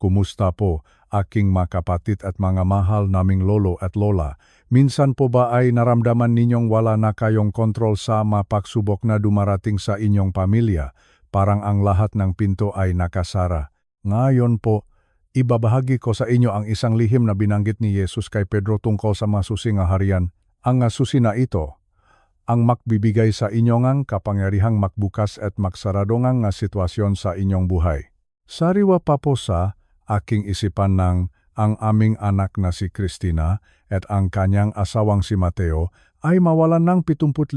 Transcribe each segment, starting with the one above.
Kumusta po, aking mga kapatid at mga mahal naming lolo at lola? Minsan po ba ay naramdaman ninyong wala na kayong kontrol sa mga pagsubok na dumarating sa inyong pamilya? Parang ang lahat ng pinto ay nakasara. Ngayon po, ibabahagi ko sa inyo ang isang lihim na binanggit ni Jesus kay Pedro tungkol sa masusi nga harian. Ang susi na ito, ang makbibigay sa inyo ngang kapangyarihang makbukas at maksarado nga sitwasyon sa inyong buhay. Sariwa pa po sa aking isipan ng ang aming anak na si Christina at ang kanyang asawang si Mateo ay mawalan ng 75,000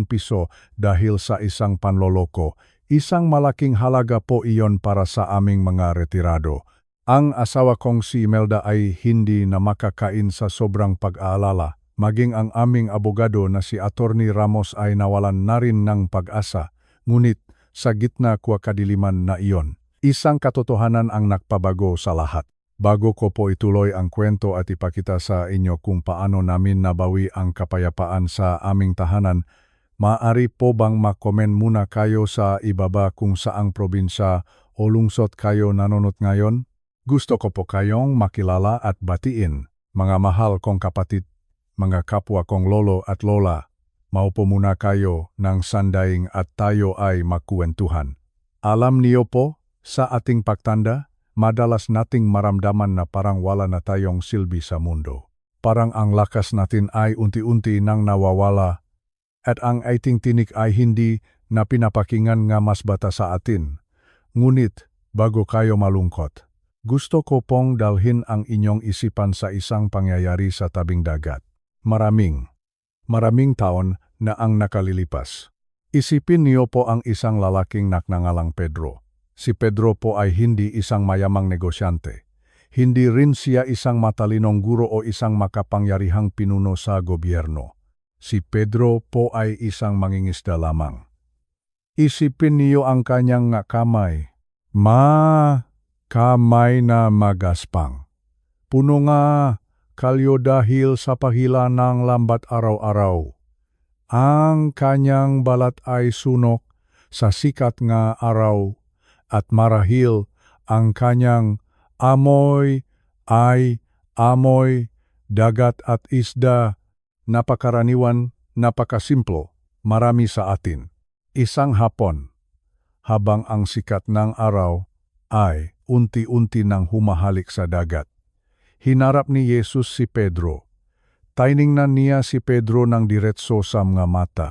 piso dahil sa isang panloloko. Isang malaking halaga po iyon para sa aming mga retirado. Ang asawa kong si Imelda ay hindi na makakain sa sobrang pag-aalala. Maging ang aming abogado na si Attorney Ramos ay nawalan na rin ng pag-asa. Ngunit sa gitna kwa kadiliman na iyon, isang katotohanan ang nagpabago sa lahat. Bago ko po ituloy ang kwento at ipakita sa inyo kung paano namin nabawi ang kapayapaan sa aming tahanan, maaari po bang makomen muna kayo sa ibaba kung saang probinsya o lungsod kayo nanonood ngayon? Gusto ko po kayong makilala at batiin, mga mahal kong kapatid, mga kapwa kong lolo at lola. Maupo muna kayo ng sandaing at tayo ay magkwentuhan. Alam niyo po, sa ating pagtanda, madalas nating maramdaman na parang wala na tayong silbi sa mundo. Parang ang lakas natin ay unti-unti nang nawawala at ang ating tinik ay hindi na pinapakinggan nga mas bata sa atin. Ngunit, bago kayo malungkot, gusto ko pong dalhin ang inyong isipan sa isang pangyayari sa tabing dagat. Maraming taon na ang nakalilipas. Isipin niyo po ang isang lalaking naknangalang Pedro. Si Pedro po ay hindi isang mayamang negosyante. Hindi rin siya isang matalinong guro o isang makapangyarihang pinuno sa gobyerno. Si Pedro po ay isang mangingisda lamang. Isipin niyo ang kanyang kamay. Kamay na magaspang. Puno nga kalyo dahil sa pahila ng lambat araw-araw. Ang kanyang balat ay sunok sa sikat nga araw at marahil ang kanyang amoy ay amoy dagat at isda. Napakaraniwan, napakasimplo, marami sa atin. Isang hapon, habang ang sikat ng araw ay unti-unti nang humahalik sa dagat, hinarap ni Jesus si Pedro. Tiningnan niya si Pedro ng diretso sa mga mata.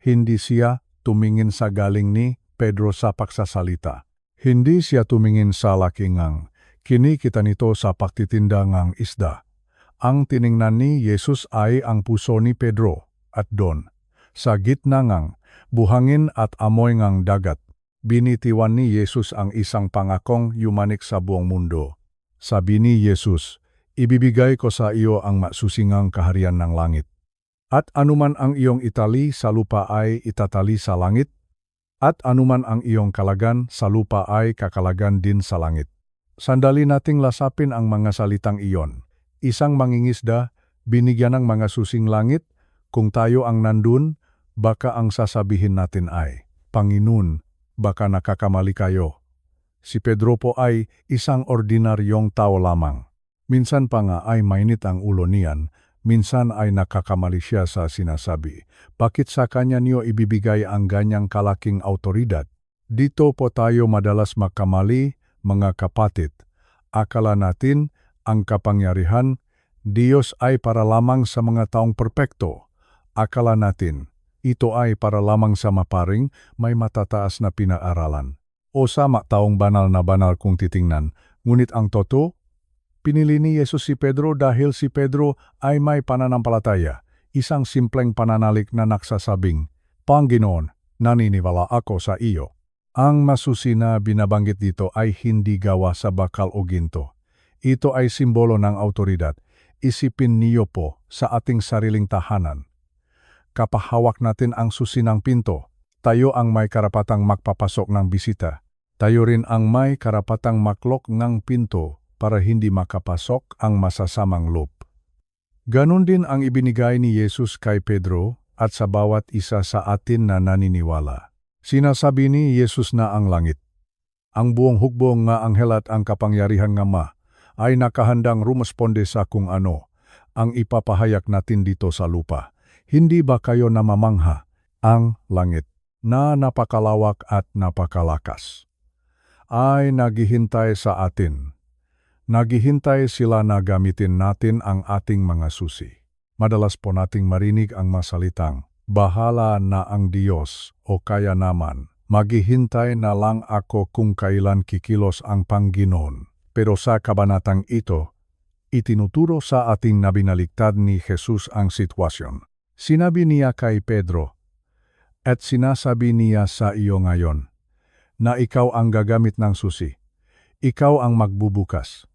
Hindi siya tumingin sa galing ni Pedro sa pagsasalita. Hindi siya tumingin sa lakingang kinikita nito sa pagtitinda ng isda. Ang tiningnan ni Jesus ay ang puso ni Pedro at doon, sa gitna ng buhangin at amoy ng dagat, binitiwan ni Jesus ang isang pangakong yumanik sa buong mundo. Sabi ni Jesus, ibibigay ko sa iyo ang masusingang kaharian ng langit. At anuman ang iyong itali sa lupa ay itatali sa langit, at anuman ang iyong kalagan sa lupa ay kakalagan din sa langit. Sandali nating lasapin ang mga salitang iyon. Isang mangingisda, binigyan ng mga susing langit, kung tayo ang nandun, baka ang sasabihin natin ay, Panginoon, baka nakakamali kayo. Si Pedro po ay isang ordinaryong tao lamang. Minsan pa nga ay mainit ang ulo niyan, minsan ay nakakamali siya sa sinasabi. Bakit sa kanya niyo ibibigay ang ganyang kalaking autoridad? Dito po tayo madalas makamali, mga kapatid. Akala natin, ang kapangyarihan, Diyos ay para lamang sa mga taong perpekto. Akala natin, ito ay para lamang sa maparing may matataas na pinag-aralan. O sa taong banal na banal kung titingnan. Ngunit ang totoo, pinili ni Jesus si Pedro dahil si Pedro ay may pananampalataya. Isang simpleng pananalig na nagsasabing, Panginoon, naniniwala ako sa iyo. Ang masusi na binabanggit dito ay hindi gawa sa bakal o ginto. Ito ay simbolo ng autoridad. Isipin niyo po sa ating sariling tahanan. Kapahawak natin ang susi ng pinto. Tayo ang may karapatang magpapasok ng bisita. Tayo rin ang may karapatang maklok ng pinto para hindi makapasok ang masasamang loob. Ganon din ang ibinigay ni Jesus kay Pedro at sa bawat isa sa atin na naniniwala. Sinasabi ni Jesus na ang langit, Ang buong hukbong nga anghel at ang kapangyarihan nga ma ay nakahandang rumusponde sa kung ano ang ipapahayag natin dito sa lupa. Hindi ba kayo namamangha ang langit na napakalawak at napakalakas ay naghihintay sa atin? Naghihintay sila na gamitin natin ang ating mga susi. Madalas po nating marinig ang masalitang, "Bahala na ang Diyos," o kaya naman, "Maghihintay na lang ako kung kailan kikilos ang Panginoon." Pero sa kabanatang ito, itinuturo sa ating na binaligtad ni Jesus ang sitwasyon. Sinabi niya kay Pedro, at sinasabi niya sa iyo ngayon, na ikaw ang gagamit ng susi. Ikaw ang magbubukas.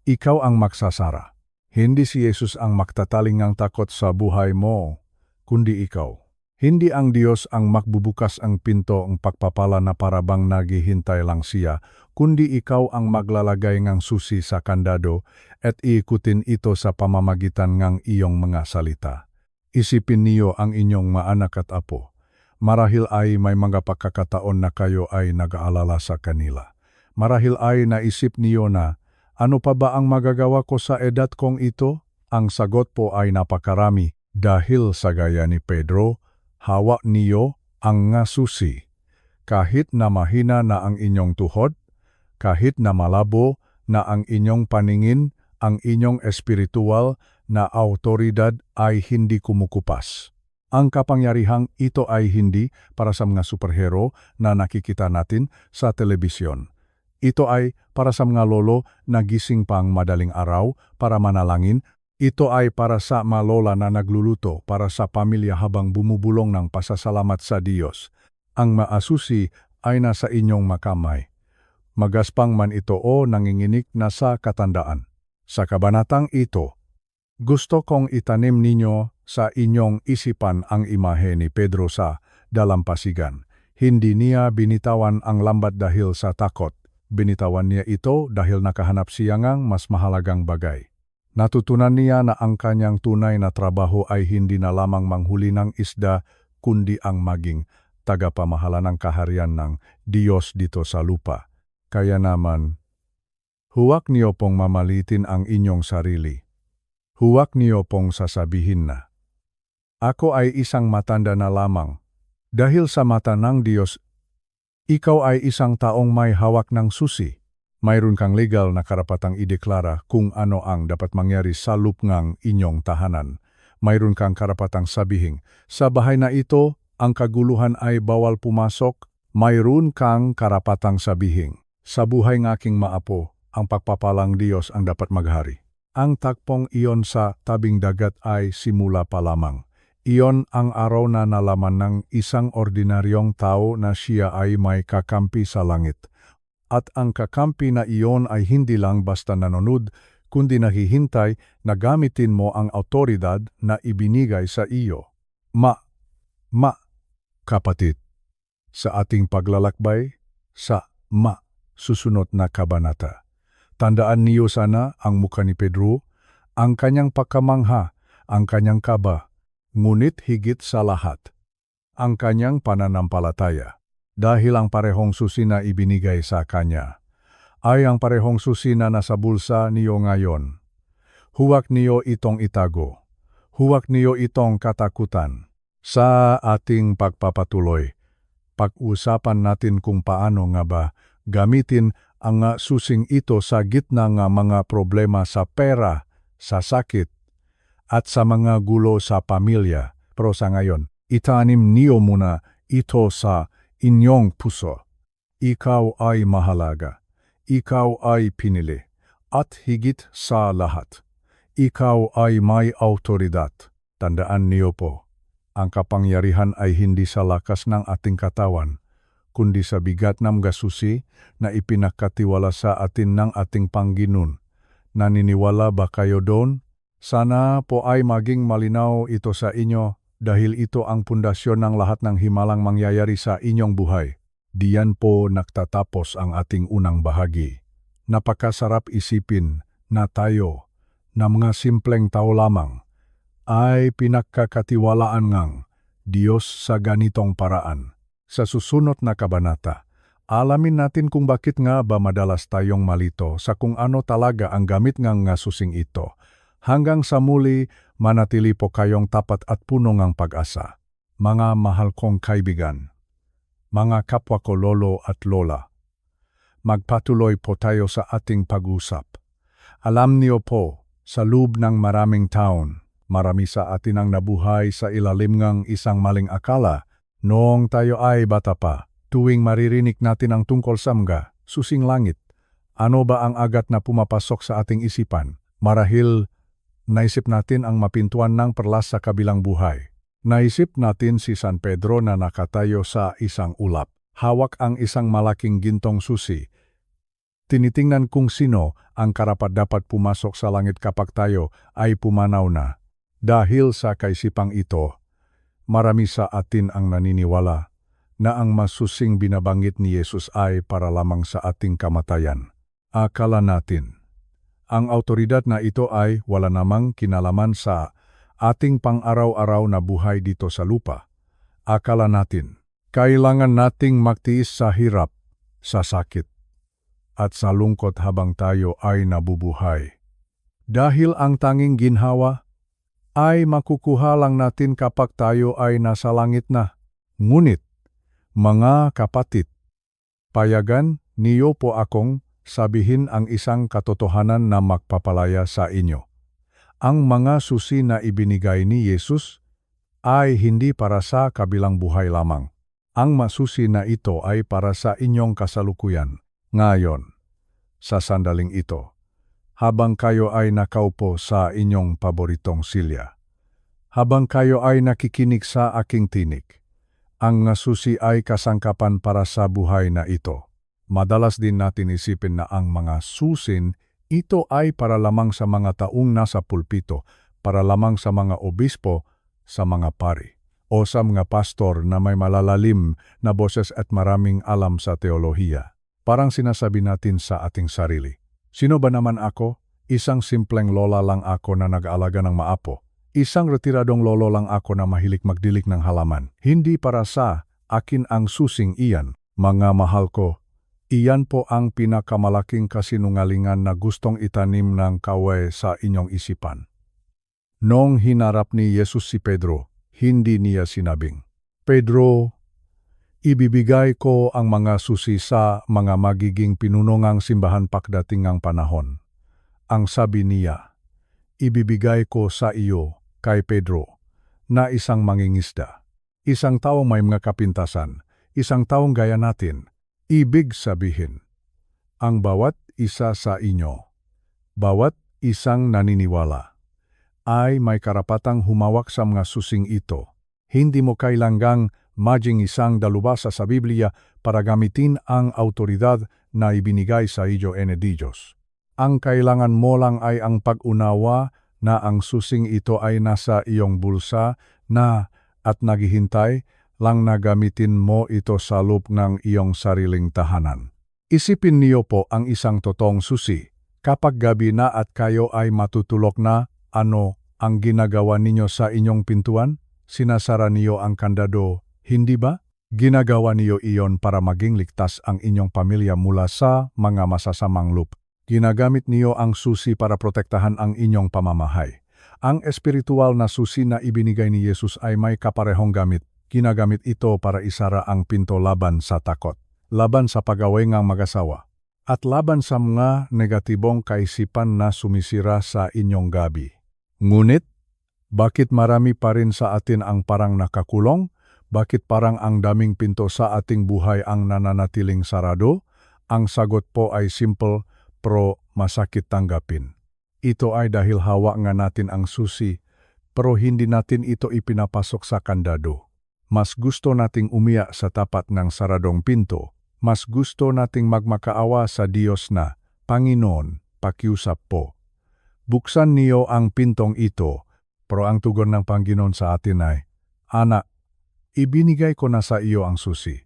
Ikaw ang magsasara. Hindi si Jesus ang magtatalingang takot sa buhay mo, kundi ikaw. Hindi ang Diyos ang magbubukas ang pinto ang pagpapala na parabang naghihintay lang siya, kundi ikaw ang maglalagay ng susi sa kandado at iikutin ito sa pamamagitan ng iyong mga salita. Isipin niyo ang inyong maanak at apo. Marahil ay may mga pagkakataon na kayo ay nag-aalala sa kanila. Marahil ay naisip niyo na, ano pa ba ang magagawa ko sa edad kong ito? Ang sagot po ay napakarami dahil sa gaya ni Pedro, hawak niyo ang nga susi. Kahit na mahina na ang inyong tuhod, kahit na malabo na ang inyong paningin, ang inyong espiritual na autoridad ay hindi kumukupas. Ang kapangyarihang ito ay hindi para sa mga superhero na nakikita natin sa telebisyon. Ito ay para sa mga lolo na gising pang madaling araw para manalangin. Ito ay para sa mga lola na nagluluto para sa pamilya habang bumubulong ng pasasalamat sa Diyos. Ang maasusi ay nasa inyong makamay. Magaspang man ito o nanginginig na sa katandaan. Sa kabanatang ito, gusto kong itanim ninyo sa inyong isipan ang imahe ni Pedro sa dalampasigan. Hindi niya binitawan ang lambat dahil sa takot. Binitawan niya ito dahil nakahanap siya ng mas mahalagang bagay. Natutunan niya na ang kanyang tunay na trabaho ay hindi na lamang manghuli ng isda, kundi ang maging tagapamahala ng kaharian ng Diyos dito sa lupa. Kaya naman, huwag niyo pong mamalitin ang inyong sarili. Huwag niyo pong sasabihin na, ako ay isang matanda na lamang. Dahil sa mata ng Diyos, ikaw ay isang taong may hawak ng susi. Mayroon kang legal na karapatang ideklara kung ano ang dapat mangyari sa loob ng inyong tahanan. Mayroon kang karapatang sabihin, sa bahay na ito, ang kaguluhan ay bawal pumasok. Mayroon kang karapatang sabihin, sa buhay ng aking maapo, ang pagpapalang Diyos ang dapat maghari. Ang takpong iyon sa tabing dagat ay simula pa lamang. Iyon ang araw na nalaman ng isang ordinaryong tao na siya ay may kakampi sa langit. At ang kakampi na iyon ay hindi lang basta nanonood, kundi nahihintay na gamitin mo ang autoridad na ibinigay sa iyo. Kapatid, sa ating paglalakbay, sa susunod na kabanata. Tandaan niyo sana ang mukha ni Pedro, ang kanyang pagkamangha, ang kanyang kaba, ngunit higit sa lahat, ang kanyang pananampalataya. Dahil ang parehong susi na ibinigay sa kanya ay ang parehong susi na nasa bulsa niyo ngayon. Huwag niyo itong itago. Huwag niyo itong katakutan. Sa ating pagpapatuloy, pag-usapan natin kung paano nga ba gamitin ang susing ito sa gitna ng mga problema sa pera, sa sakit, at sa mga gulo sa pamilya. Pero sa ngayon, itanim niyo muna ito sa inyong puso. Ikaw ay mahalaga. Ikaw ay pinili. At higit sa lahat, ikaw ay may autoridad. Tandaan niyo po, ang kapangyarihan ay hindi sa lakas ng ating katawan, kundi sa bigat ng gasusi na ipinakatiwala sa atin ng ating Panginoon. Naniniwala ba kayo doon? Sana po ay maging malinaw ito sa inyo dahil ito ang pundasyon ng lahat ng himalang mangyayari sa inyong buhay. Diyan po nagtatapos ang ating unang bahagi. Napakasarap isipin na tayo, na mga simpleng tao lamang, ay pinagkakatiwalaan ng Diyos sa ganitong paraan. Sa susunod na kabanata, Alamin natin kung bakit nga ba madalas tayong malito sa kung ano talaga ang gamit ng susing ito. Hanggang sa muli, manatili po kayong tapat at puno ng pag-asa. Mga mahal kong kaibigan, mga kapwa ko lolo at lola, magpatuloy po tayo sa ating pag-usap. Alam niyo po, sa loob ng maraming taon, marami sa atin ang nabuhay sa ilalim ng isang maling akala noong tayo ay bata pa. Tuwing maririnig natin ang tungkol sa mga susing langit, ano ba ang agad na pumapasok sa ating isipan? Marahil naisip natin ang mapintuan ng perlas sa kabilang buhay. Naisip natin si San Pedro na nakatayo sa isang ulap. Hawak ang isang malaking gintong susi. Tinitingnan kung sino ang karapat-dapat pumasok sa langit kapag tayo ay pumanaw na. Dahil sa kaisipang ito, marami sa atin ang naniniwala na ang masusing binabanggit ni Jesus ay para lamang sa ating kamatayan. Akala natin, ang autoridad na ito ay wala namang kinalaman sa ating pang-araw-araw na buhay dito sa lupa. Akala natin, kailangan nating magtiis sa hirap, sa sakit, at sa lungkot habang tayo ay nabubuhay. Dahil ang tanging ginhawa ay makukuha lang natin kapag tayo ay nasa langit na. Ngunit, mga kapatid, payagan niyo po akong sabihin ang isang katotohanan na magpapalaya sa inyo. Ang mga susi na ibinigay ni Jesus ay hindi para sa kabilang buhay lamang. Ang masusi na ito ay para sa inyong kasalukuyan. Ngayon, sa sandaling ito, habang kayo ay nakaupo sa inyong paboritong silya, habang kayo ay nakikinig sa aking tinig, ang susi ay kasangkapan para sa buhay na ito. Madalas din natin isipin na ang mga susin, ito ay para lamang sa mga taong nasa pulpito, para lamang sa mga obispo, sa mga pari, o sa mga pastor na may malalalim na boses at maraming alam sa teolohiya. Parang sinasabi natin sa ating sarili, sino ba naman ako? Isang simpleng lola lang ako na nag-aalaga ng maapo. Isang retiradong lolo lang ako na mahilig magdilik ng halaman. Hindi para sa akin ang susing iyan. Mga mahal ko, iyan po ang pinakamalaking kasinungalingan na gustong itanim ng kaway sa inyong isipan. Noong hinarap ni Jesus si Pedro, hindi niya sinabing, Pedro, ibibigay ko ang mga susi sa mga magiging pinunungang simbahan pagdating ng panahon. Ang sabi niya, ibibigay ko sa iyo, kay Pedro, na isang mangingisda, isang taong may mga kapintasan, isang taong gaya natin. Ibig sabihin, ang bawat isa sa inyo, bawat isang naniniwala, ay may karapatang humawak sa mga susing ito. Hindi mo kailangang maging isang dalubhasa sa Biblia para gamitin ang autoridad na ibinigay sa iyo ni Diyos. Ang kailangan mo lang ay ang pag-unawa na ang susing ito ay nasa iyong bulsa na at naghihintay lang na gamitin mo ito sa loob ng iyong sariling tahanan. Isipin niyo po ang isang totoong susi. Kapag gabi na at kayo ay matutulog na, ano ang ginagawa ninyo sa inyong pintuan? Sinasara niyo ang kandado, hindi ba? Ginagawa niyo iyon para maging ligtas ang inyong pamilya mula sa mga masasamang loop. Ginagamit niyo ang susi para protektahan ang inyong pamamahay. Ang espiritual na susi na ibinigay ni Jesus ay may kaparehong gamit. Ginagamit ito para isara ang pinto laban sa takot, laban sa pag-away ng mag-asawa, at laban sa mga negatibong kaisipan na sumisira sa inyong gabi. Ngunit, bakit marami pa rin sa atin ang parang nakakulong? Bakit parang ang daming pinto sa ating buhay ang nananatiling sarado? Ang sagot po ay simple, pero masakit tanggapin. Ito ay dahil hawak nga natin ang susi, pero hindi natin ito ipinapasok sa kandado. Mas gusto nating umiyak sa tapat ng saradong pinto. Mas gusto nating magmakaawa sa Diyos na, Panginoon, pakiusap po. Buksan niyo ang pintong ito, pero ang tugon ng Panginoon sa atin ay, Anak, ibinigay ko na sa iyo ang susi.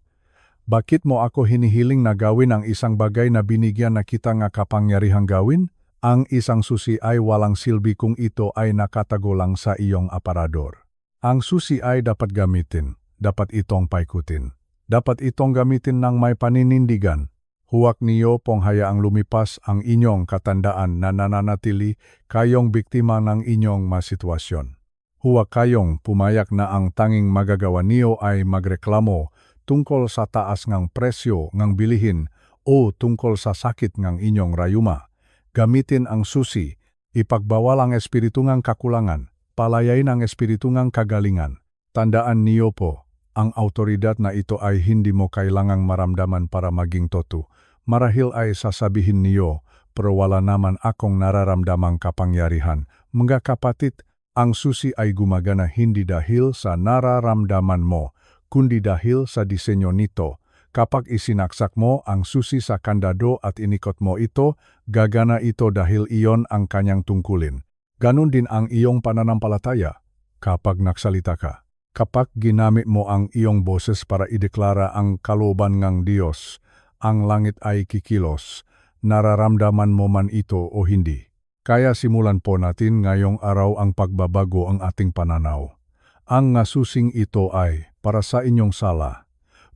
Bakit mo ako hinihiling na gawin ang isang bagay na binigyan na kita nga kapangyarihang gawin? Ang isang susi ay walang silbi kung ito ay nakatago lang sa iyong aparador. Ang susi ay dapat gamitin, dapat itong paikutin. Dapat itong gamitin ng may paninindigan. Huwag niyo pong hayaang lumipas ang inyong katandaan na nananatili kayong biktima ng inyong masitwasyon. Huwag kayong pumayak na ang tanging magagawa niyo ay magreklamo tungkol sa taas ng presyo ng bilihin o tungkol sa sakit ng inyong rayuma. Gamitin ang susi, ipagbawal ang espiritu ng kakulangan, palayain ang espiritu ng kagalingan. Tandaan niyo po, ang autoridad na ito ay hindi mo kailangang maramdaman para maging totoo. Marahil ay sasabihin niyo, pero wala naman akong nararamdamang kapangyarihan. Mga kapatid, ang susi ay gumagana hindi dahil sa nararamdaman mo, kundi dahil sa disenyo nito. Kapag isinaksak mo ang susi sa kandado at inikot mo ito, gagana ito dahil iyon ang kanyang tungkulin. Ganon din ang iyong pananampalataya kapag nagsalita ka. Kapag ginamit mo ang iyong boses para ideklara ang kalooban ng Diyos, ang langit ay kikilos, nararamdaman mo man ito o hindi. Kaya simulan po natin ngayong araw ang pagbabago ang ating pananaw. Ang ngasusing ito ay para sa inyong sala,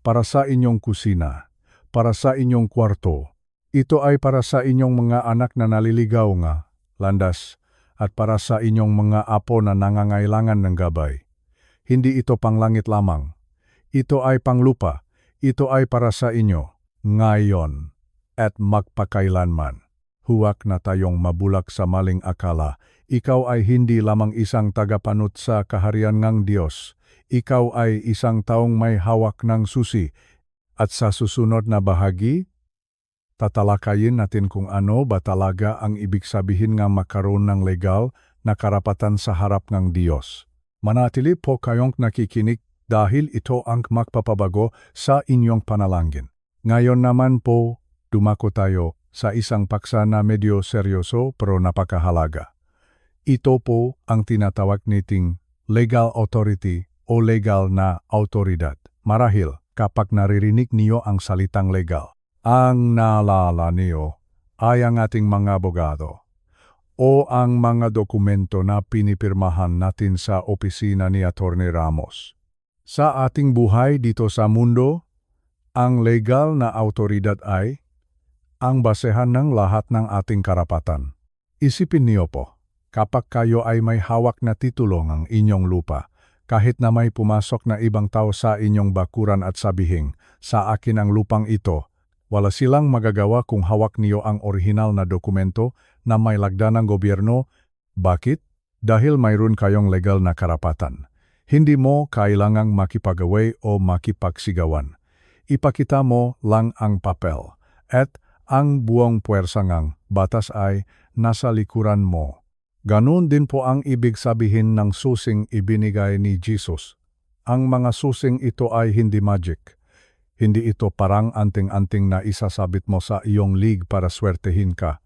para sa inyong kusina, para sa inyong kwarto. Ito ay para sa inyong mga anak na naliligaw nga, landas, at para sa inyong mga apo na nangangailangan ng gabay. Hindi ito panglangit lamang. Ito ay panglupa. Ito ay para sa inyo, ngayon, at magpakailanman. Huwag na tayong mabulak sa maling akala. Ikaw ay hindi lamang isang tagapanut sa kaharian ng Diyos. Ikaw ay isang taong may hawak ng susi. At sa susunod na bahagi, tatalakayin natin kung ano ba talaga ang ibig sabihin ng magkaroon ng legal na karapatan sa harap ng Diyos. Manatili po kayong nakikinig dahil ito ang magpapabago sa inyong panalangin. Ngayon naman po, dumako tayo sa isang paksa na medyo seryoso pero napakahalaga. Ito po ang tinatawag niting legal authority o legal na autoridad. Marahil, kapag naririnig niyo ang salitang legal, ang naalala niyo ay ang ating mga abogado o ang mga dokumento na pinipirmahan natin sa opisina ni Atty. Ramos. Sa ating buhay dito sa mundo, ang legal na autoridad ay ang basehan ng lahat ng ating karapatan. Isipin niyo po, kapag kayo ay may hawak na titulo ng inyong lupa, kahit na may pumasok na ibang tao sa inyong bakuran at sabihing, sa akin ang lupang ito, wala silang magagawa kung hawak niyo ang orihinal na dokumento na may lagda ng gobyerno. Bakit? Dahil mayroon kayong legal na karapatan. Hindi mo kailangang makipag-away o makipagsigawan. Ipakita mo lang ang papel at ang buong puwersa ng batas ay nasa likuran mo. Ganon din po ang ibig sabihin ng susing ibinigay ni Jesus. Ang mga susing ito ay hindi magic. Hindi ito parang anting-anting na isasabit mo sa iyong lig para swertehin ka.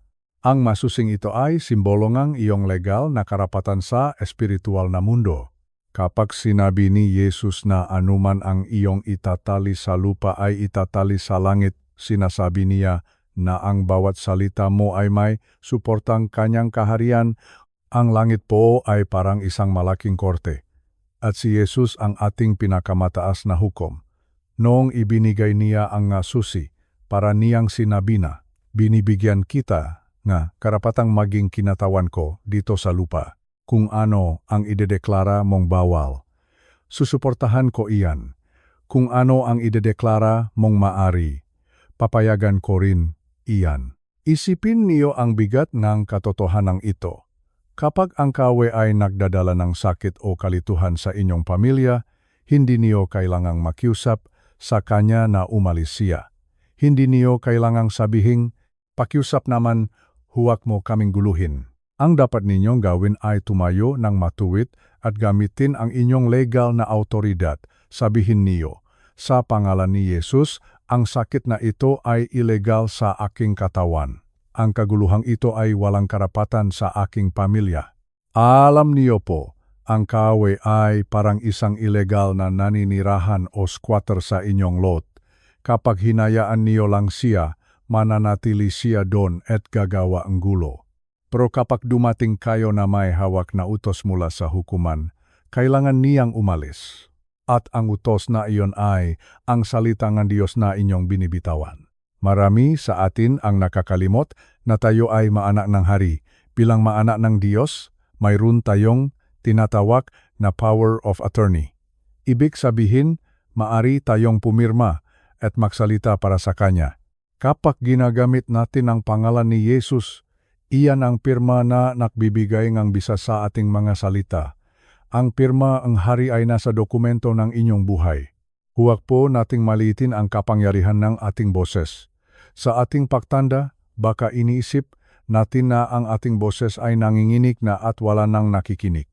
Ang masusing ito ay simbolo ng iyong legal na karapatan sa espiritual na mundo. Kapag sinabi ni Jesus na anuman ang iyong itatali sa lupa ay itatali sa langit, sinasabi niya na ang bawat salita mo ay may suportang kanyang kaharian. Ang langit po ay parang isang malaking korte. At si Jesus ang ating pinakamataas na hukom. Noong ibinigay niya ang susi, para niyang sinabi na, binibigyan kita nga karapatang maging kinatawan ko dito sa lupa. Kung ano ang idedeklara mong bawal, susuportahan ko iyan. Kung ano ang idedeklara mong maari, papayagan ko rin iyan. Isipin niyo ang bigat ng katotohanan ito. Kapag ang kaaway ay nagdadala ng sakit o kalituhan sa inyong pamilya, hindi niyo kailangang makiusap sa kanya na umalis siya. Hindi niyo kailangang sabihing, pakiusap naman, huwag mo kaming guluhin. Ang dapat ninyong gawin ay tumayo ng matuwid at gamitin ang inyong legal na autoridad. Sabihin niyo, sa pangalan ni Jesus, ang sakit na ito ay ilegal sa aking katawan. Ang kaguluhang ito ay walang karapatan sa aking pamilya. Alam niyo po, ang kaaway ay parang isang ilegal na naninirahan o squatter sa inyong lot. Kapag hinayaan niyo lang siya, mananatili siya doon at gagawa ang gulo. Pero kapag dumating kayo na may hawak na utos mula sa hukuman, kailangan niyang umalis. at ang utos na iyon ay ang salita ng Diyos na inyong binibitawan. Marami sa atin ang nakakalimot na tayo ay maanak ng hari. Bilang maanak ng Diyos, mayroon tayong tinatawag na power of attorney. Ibig sabihin, maari tayong pumirma at magsalita para sa Kanya. Kapag ginagamit natin ang pangalan ni Jesus, iyan ang pirma na nagbibigay ng bisa sa ating mga salita. Ang pirma ang hari ay nasa dokumento ng inyong buhay. Huwag po nating maliitin ang kapangyarihan ng ating boses. Sa ating pagtanda, baka iniisip natin na ang ating boses ay nanginginig na at wala nang nakikinig.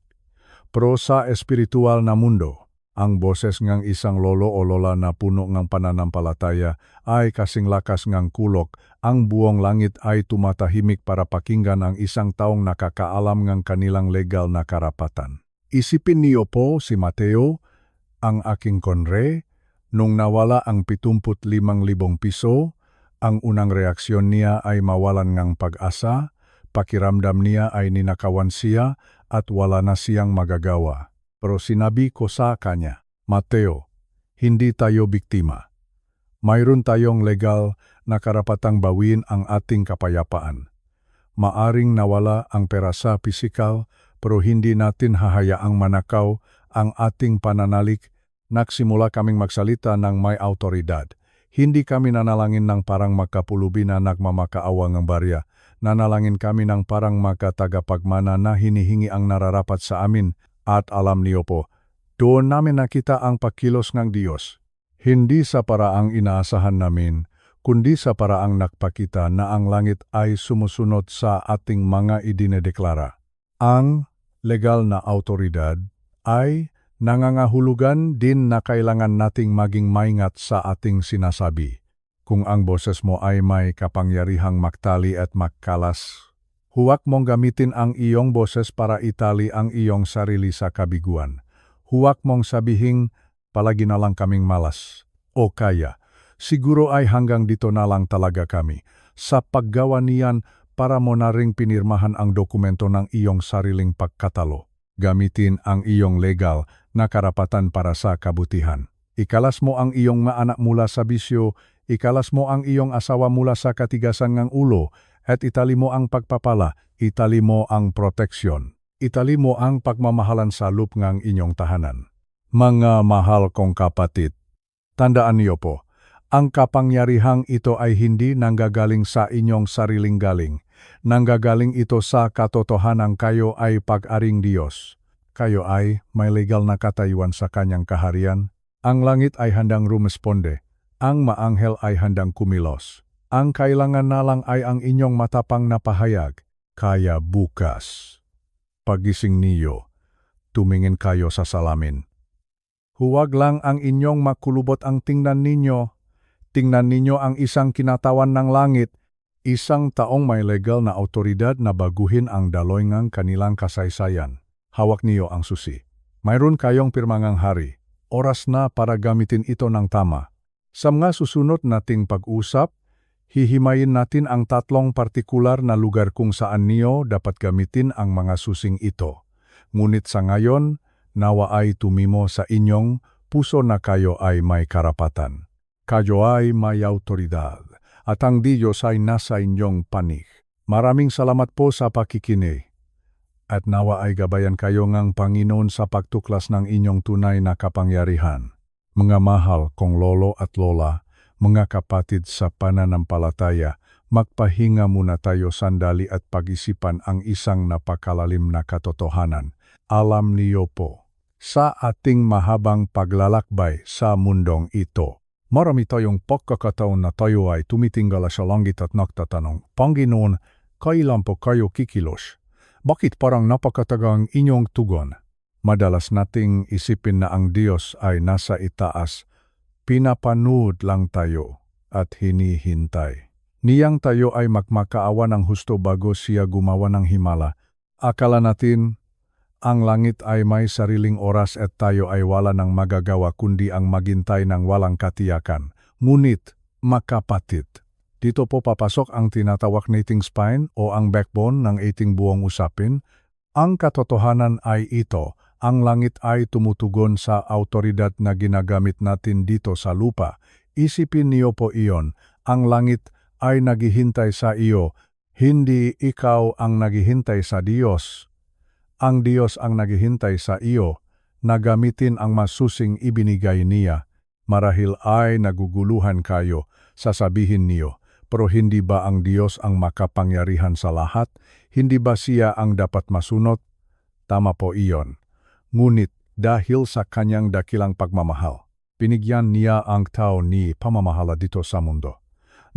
Pero sa espiritual na mundo, ang boses ng isang lolo o lola na puno ng pananampalataya ay kasing lakas ng kulok. Ang buong langit ay tumatahimik para pakinggan ang isang taong nakakaalam ng kanilang legal na karapatan. Isipin niyo po si Mateo, ang aking konre, nung nawala ang 75,000 piso, ang unang reaksyon niya ay mawalan ng pag-asa, pakiramdam niya ay ninakawan siya at wala na siyang magagawa. Pero sinabi ko sa kanya, Mateo, hindi tayo biktima. Mayroon tayong legal na karapatang bawiin ang ating kapayapaan. Maaring nawala ang pera sa pisikal, pero hindi natin hahayaang manakaw ang ating pananalig. Nagsimula kaming magsalita ng may autoridad. Hindi kami nanalangin ng parang magkapulubi na nagmamakaawa ng barya. Nanalangin kami ng parang magkatagapagmana na hinihingi ang nararapat sa amin. At alam niyo po, doon namin nakita ang pagkilos ng Diyos. Hindi sa paraang inaasahan namin, kundi sa paraang nagpakita na ang langit ay sumusunod sa ating mga idinedeklara. Ang legal na autoridad ay nangangahulugan din na kailangan nating maging maingat sa ating sinasabi. Kung ang boses mo ay may kapangyarihang magtali at magkalas, huwag mong gamitin ang iyong boses para itali ang iyong sarili sa kabiguan. Huwag mong sabihing, palagi na lang kaming malas. O kaya, siguro ay hanggang dito na lang talaga kami. Sa paggawa niyan, para mo na ring pinirmahan ang dokumento ng iyong sariling pagkatalo. Gamitin ang iyong legal na karapatan para sa kabutihan. Ikalas mo ang iyong mga anak mula sa bisyo, ikalas mo ang iyong asawa mula sa katigasan ng ulo, at itali mo ang pagpapala, itali mo ang proteksyon, itali mo ang pagmamahalan sa loob ng inyong tahanan. Mga mahal kong kapatid, tandaan niyo po, ang kapangyarihang ito ay hindi nanggagaling sa inyong sariling galing. Nanggagaling ito sa katotohanan kayo ay pag-aring Diyos. Kayo ay may legal na katayuan sa Kanyang kaharian. Ang langit ay handang rumesponde. Ang maanghel ay handang kumilos. Ang kailangan na lang ay ang inyong matapang na pahayag. Kaya bukas, pagising niyo, tumingin kayo sa salamin. Huwag lang ang inyong makulubot ang tingnan ninyo. Tingnan ninyo ang isang kinatawan ng langit, isang taong may legal na autoridad na baguhin ang daloy ng kanilang kasaysayan. Hawak niyo ang susi. Mayroon kayong pirmangang hari. Oras na para gamitin ito ng tama. Sa mga susunod nating pag-usap, hihimayin natin ang 3 partikular na lugar kung saan niyo dapat gamitin ang mga susing ito. Ngunit sa ngayon, nawa ay tumimo sa inyong puso na kayo ay may karapatan. Kayo ay may autoridad, at ang Diyos ay nasa inyong panig. Maraming salamat po sa pakikinig. At nawa ay gabayan kayo ng Panginoon sa pagtuklas ng inyong tunay na kapangyarihan. Mga mahal kong lolo at lola, mga kapatid sa pananampalataya, magpahinga muna tayo sandali at pag-isipan ang isang napakalalim na katotohanan. Alam niyo po, sa ating mahabang paglalakbay sa mundong ito, marami tayong pagkakataon na tayo ay tumitingala sa langit at nagtatanong, Panginoon, kailan po kayo kikilos? Bakit parang napakatagang inyong tugon? Madalas nating isipin na ang Diyos ay nasa itaas, pinapanood lang tayo at hinihintay. Niyang tayo ay magmakaawa ng husto bago siya gumawa ng himala. Akala natin, ang langit ay may sariling oras at tayo ay wala ng magagawa kundi ang maghintay ng walang katiyakan. Ngunit, makapatid, dito po papasok ang tinatawag nating spine o ang backbone ng ating buong usapin. Ang katotohanan ay ito, Ang langit ay tumutugon sa autoridad na ginagamit natin dito sa lupa. Isipin niyo po iyon, ang langit ay naghihintay sa iyo, hindi ikaw ang naghihintay sa Diyos. Ang Diyos ang naghihintay sa iyo na gamitin ang masusing ibinigay niya. Marahil ay naguguluhan kayo, sasabihin niyo, pero hindi ba ang Diyos ang makapangyarihan sa lahat? Hindi ba siya ang dapat masunod? Tama po iyon. Ngunit dahil sa kanyang dakilang pagmamahal, binigyan niya ang tao ni pamamahala dito sa mundo.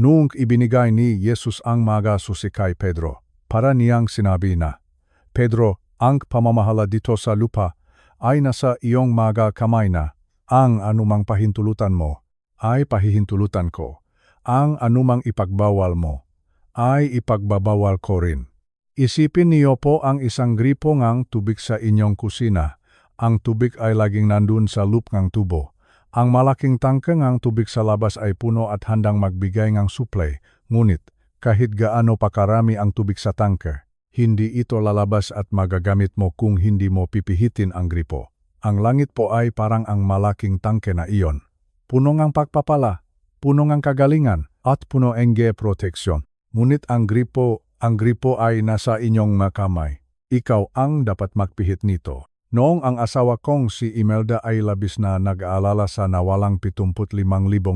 Noong ibinigay ni Jesus ang mga susi kay Pedro, para niyang sinabi na, Pedro, ang pamamahala dito sa lupa ay nasa iyong mga kamay na. Ang anumang pahintulutan mo ay pahihintulutan ko. Ang anumang ipagbawal mo ay ipagbabawal ko rin. Isipin niyo po ang isang gripo ngang tubig sa inyong kusina. Ang tubig ay laging nandun sa loop ng tubo. Ang malaking tangke ng tubig sa labas ay puno at handang magbigay ng supply. Ngunit, kahit gaano pa karami ang tubig sa tangke, hindi ito lalabas at magagamit mo kung hindi mo pipihitin ang gripo. Ang langit po ay parang ang malaking tangke na iyon. Puno ng pagpapala, puno ng kagalingan, at puno ng proteksyon. Ngunit ang gripo ay nasa inyong makamay. Ikaw ang dapat magpihit nito. Noong ang asawa kong si Imelda ay labis na nag-aalala sa nawalang 75,000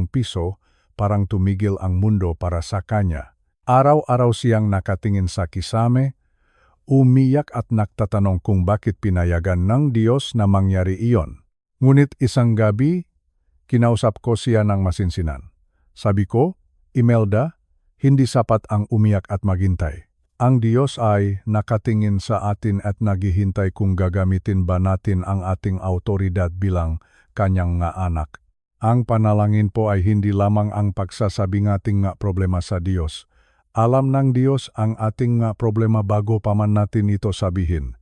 piso, parang tumigil ang mundo para sa kanya. Araw-araw siyang nakatingin sa kisame, umiyak at nagtatanong kung bakit pinayagan ng Diyos na mangyari iyon. Ngunit isang gabi, kinausap ko siya ng masinsinan. Sabi ko, Imelda, hindi sapat ang umiyak at maghintay. Ang Diyos ay nakatingin sa atin at naghihintay kung gagamitin ba natin ang ating autoridad bilang kanyang nga anak. Ang panalangin po ay hindi lamang ang pagsasabi ng ating nga problema sa Diyos. Alam ng Diyos ang ating nga problema bago pa man natin ito sabihin.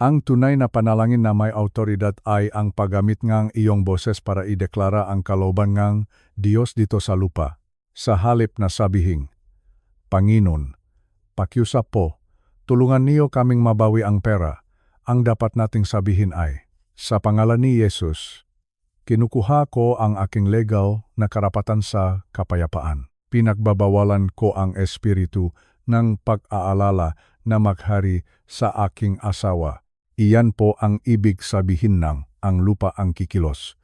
Ang tunay na panalangin na may autoridad ay ang paggamit ng iyong boses para ideklara ang kalooban ng Diyos dito sa lupa. Sa halip na sabihin, Panginoon, pakiusap po, tulungan niyo kaming mabawi ang pera. Ang dapat nating sabihin ay, sa pangalan ni Jesus, kinukuha ko ang aking legal na karapatan sa kapayapaan. Pinagbabawalan ko ang espiritu ng pag-aalala na maghari sa aking asawa. Iyan po ang ibig sabihin ng ang lupa ang kikilos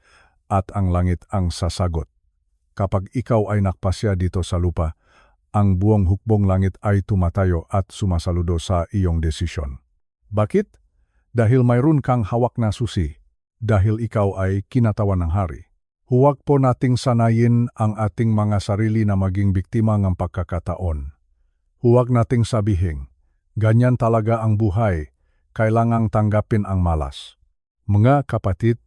at ang langit ang sasagot. Kapag ikaw ay nakpasya dito sa lupa, ang buong hukbong langit ay tumatayo at sumasaludo sa iyong desisyon. Bakit? Dahil mayroon kang hawak na susi, dahil ikaw ay kinatawan ng hari. Huwag po nating sanayin ang ating mga sarili na maging biktima ng pagkakataon. Huwag nating sabihin, ganyan talaga ang buhay, kailangang tanggapin ang malas. Mga kapatid,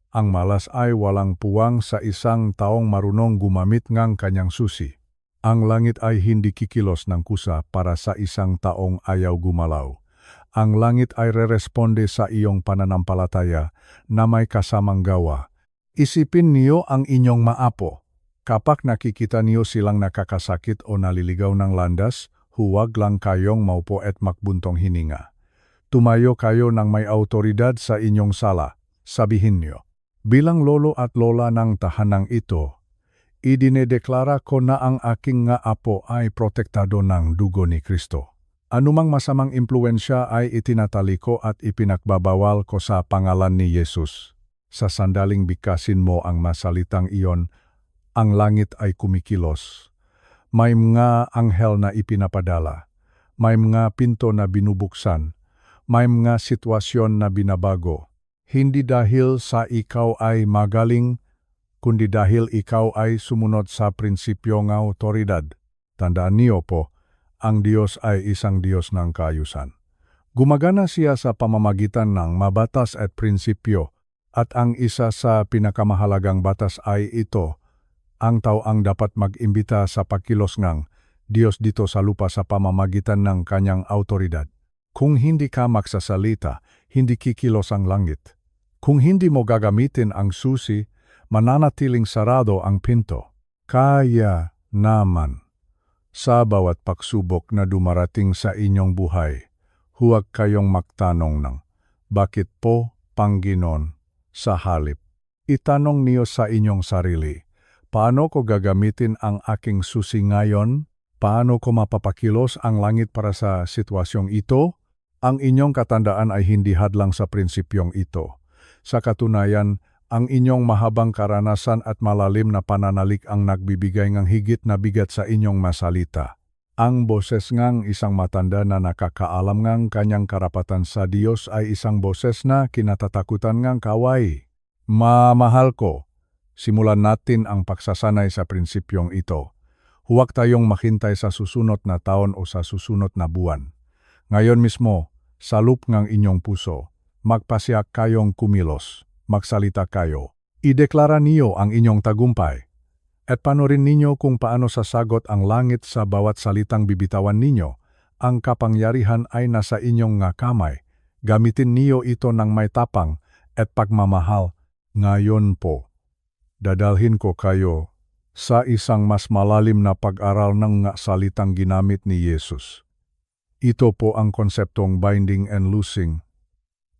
ang malas ay walang puwang sa isang taong marunong gumamit ng kanyang susi. Ang langit ay hindi kikilos ng kusa para sa isang taong ayaw gumalaw. Ang langit ay reresponde sa iyong pananampalataya na may kasamang gawa. Isipin niyo ang inyong maapo. Kapag nakikita niyo silang nakakasakit o naliligaw ng landas, huwag lang kayong maupo at makbuntong hininga. Tumayo kayo ng may autoridad sa inyong sala. Sabihin niyo, bilang lolo at lola ng tahanang ito, idinedeklara ko na ang aking nga apo ay protektado ng dugo ni Kristo. Anumang masamang impluensya ay itinatali ko at ipinagbabawal ko sa pangalan ni Jesus. Sa sandaling bigkasin mo ang masalitang iyon, ang langit ay kumikilos. May mga anghel na ipinapadala. May mga pinto na binubuksan. May mga sitwasyon na binabago. Hindi dahil sa ikaw ay magaling, kundi dahil ikaw ay sumunod sa prinsipyo ng autoridad. Tandaan niyo po, ang Diyos ay isang Diyos ng kaayusan. Gumagana siya sa pamamagitan ng mabatas at prinsipyo, at ang isa sa pinakamahalagang batas ay ito, ang tao ang dapat mag-imbita sa pagkilos ng Diyos dito sa lupa sa pamamagitan ng kanyang autoridad. Kung hindi ka magsasalita, hindi kikilos ang langit. Kung hindi mo gagamitin ang susi, mananatiling sarado ang pinto. Kaya naman, sa bawat pagsubok na dumarating sa inyong buhay, huwag kayong magtanong ng, bakit po, Panginoon. Sa halip, itanong niyo sa inyong sarili, paano ko gagamitin ang aking susi ngayon? Paano ko mapapakilos ang langit para sa sitwasyong ito? Ang inyong katandaan ay hindi hadlang sa prinsipyong ito. Sa katunayan, ang inyong mahabang karanasan at malalim na pananalik ang nagbibigay ng higit na bigat sa inyong masalita. Ang boses ngang isang matanda na nakakaalam ngang kanyang karapatan sa Diyos ay isang boses na kinatatakutan ngang kaway. Mamahal ko, simulan natin ang pagsasanay sa prinsipyong ito. Huwag tayong maghintay sa susunod na taon o sa susunod na buwan. Ngayon mismo, sa loob ng inyong puso, magpasiyak kayong kumilos, magsalita kayo. Ideklara niyo ang inyong tagumpay. At panorin ninyo kung paano sasagot ang langit sa bawat salitang bibitawan ninyo. Ang kapangyarihan ay nasa inyong nga kamay. Gamitin niyo ito ng may tapang at pagmamahal. Ngayon po, dadalhin ko kayo sa isang mas malalim na pag-aral ng nga salitang ginamit ni Jesus. Ito po ang konseptong binding and loosing,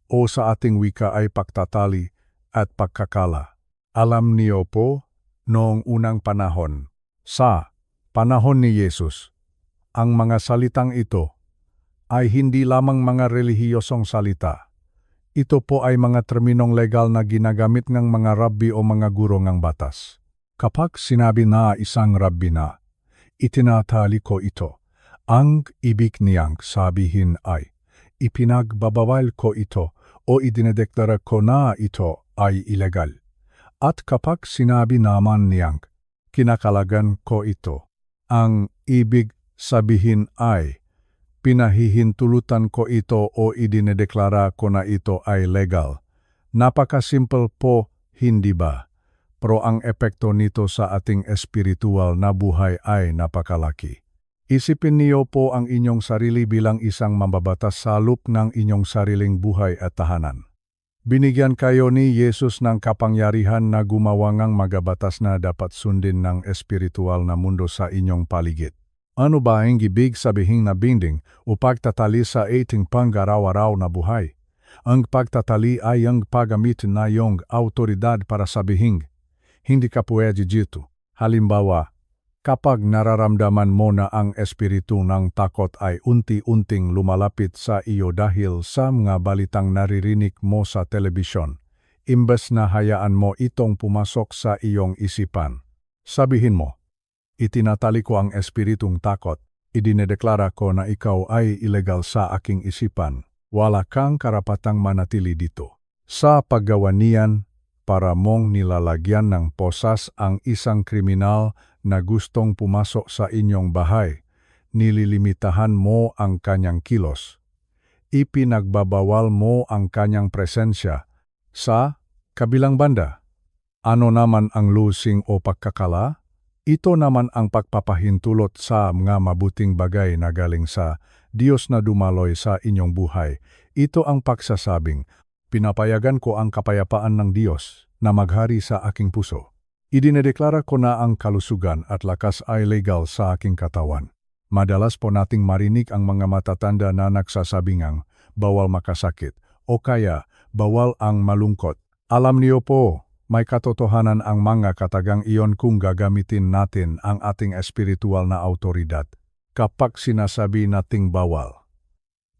o sa ating wika ay pagtatali at pagkakala. Alam niyo po, noong unang panahon, sa panahon ni Jesus, ang mga salitang ito ay hindi lamang mga relihiyosong salita. Ito po ay mga terminong legal na ginagamit ng mga rabbi o mga guro ng batas. Kapag sinabi na isang rabbi na, itinatali ko ito, ang ibig niyang sabihin ay, ipinagbabawal ko ito o idinedeklara ko na ito ay ilegal. At kapag sinabi naman niyang, kinakalagan ko ito, ang ibig sabihin ay, pinahihintulutan ko ito o idinedeklara ko na ito ay legal. Napakasimple po, hindi ba? Pero ang epekto nito sa ating espiritual na buhay ay napakalaki. Isipin niyo po ang inyong sarili bilang isang mambabatas sa loob ng inyong sariling buhay at tahanan. Binigyan kayo ni Jesus ng kapangyarihan na gumawa ng magabatas na dapat sundin ng espiritual na mundo sa inyong paligid. Ano ba ang ibig sabihin na binding o pagtatali sa ating pang-araw-araw na buhay? Ang pagtatali ay ang paggamitin na iyong autoridad para sabihin, hindi ka pwede dito. Halimbawa, kapag nararamdaman mo na ang espiritu ng takot ay unti-unting lumalapit sa iyo dahil sa mga balitang naririnig mo sa telebisyon, imbes na hayaan mo itong pumasok sa iyong isipan, sabihin mo, itinatali ko ang espiritong takot, idinedeklara ko na ikaw ay ilegal sa aking isipan, wala kang karapatang manatili dito. Sa paggawa niyan, para mong nilalagyan ng posas ang isang kriminal na gustong pumasok sa inyong bahay, nililimitahan mo ang kanyang kilos. Ipinagbabawal mo ang kanyang presensya. Sa kabilang banda, ano naman ang lusing o pagkakala? Ito naman ang pagpapahintulot sa mga mabuting bagay na galing sa Diyos na dumaloy sa inyong buhay. Ito ang pagsasabing, pinapayagan ko ang kapayapaan ng Diyos na maghari sa aking puso. Idinedeklara ko na ang kalusugan at lakas ay legal sa aking katawan. Madalas po nating marinig ang mga matatanda na nagsasabingang bawal makasakit o kaya bawal ang malungkot. Alam niyo po, may katotohanan ang mga katagang iyon kung gagamitin natin ang ating espiritual na autoridad. Kapag sinasabi nating bawal,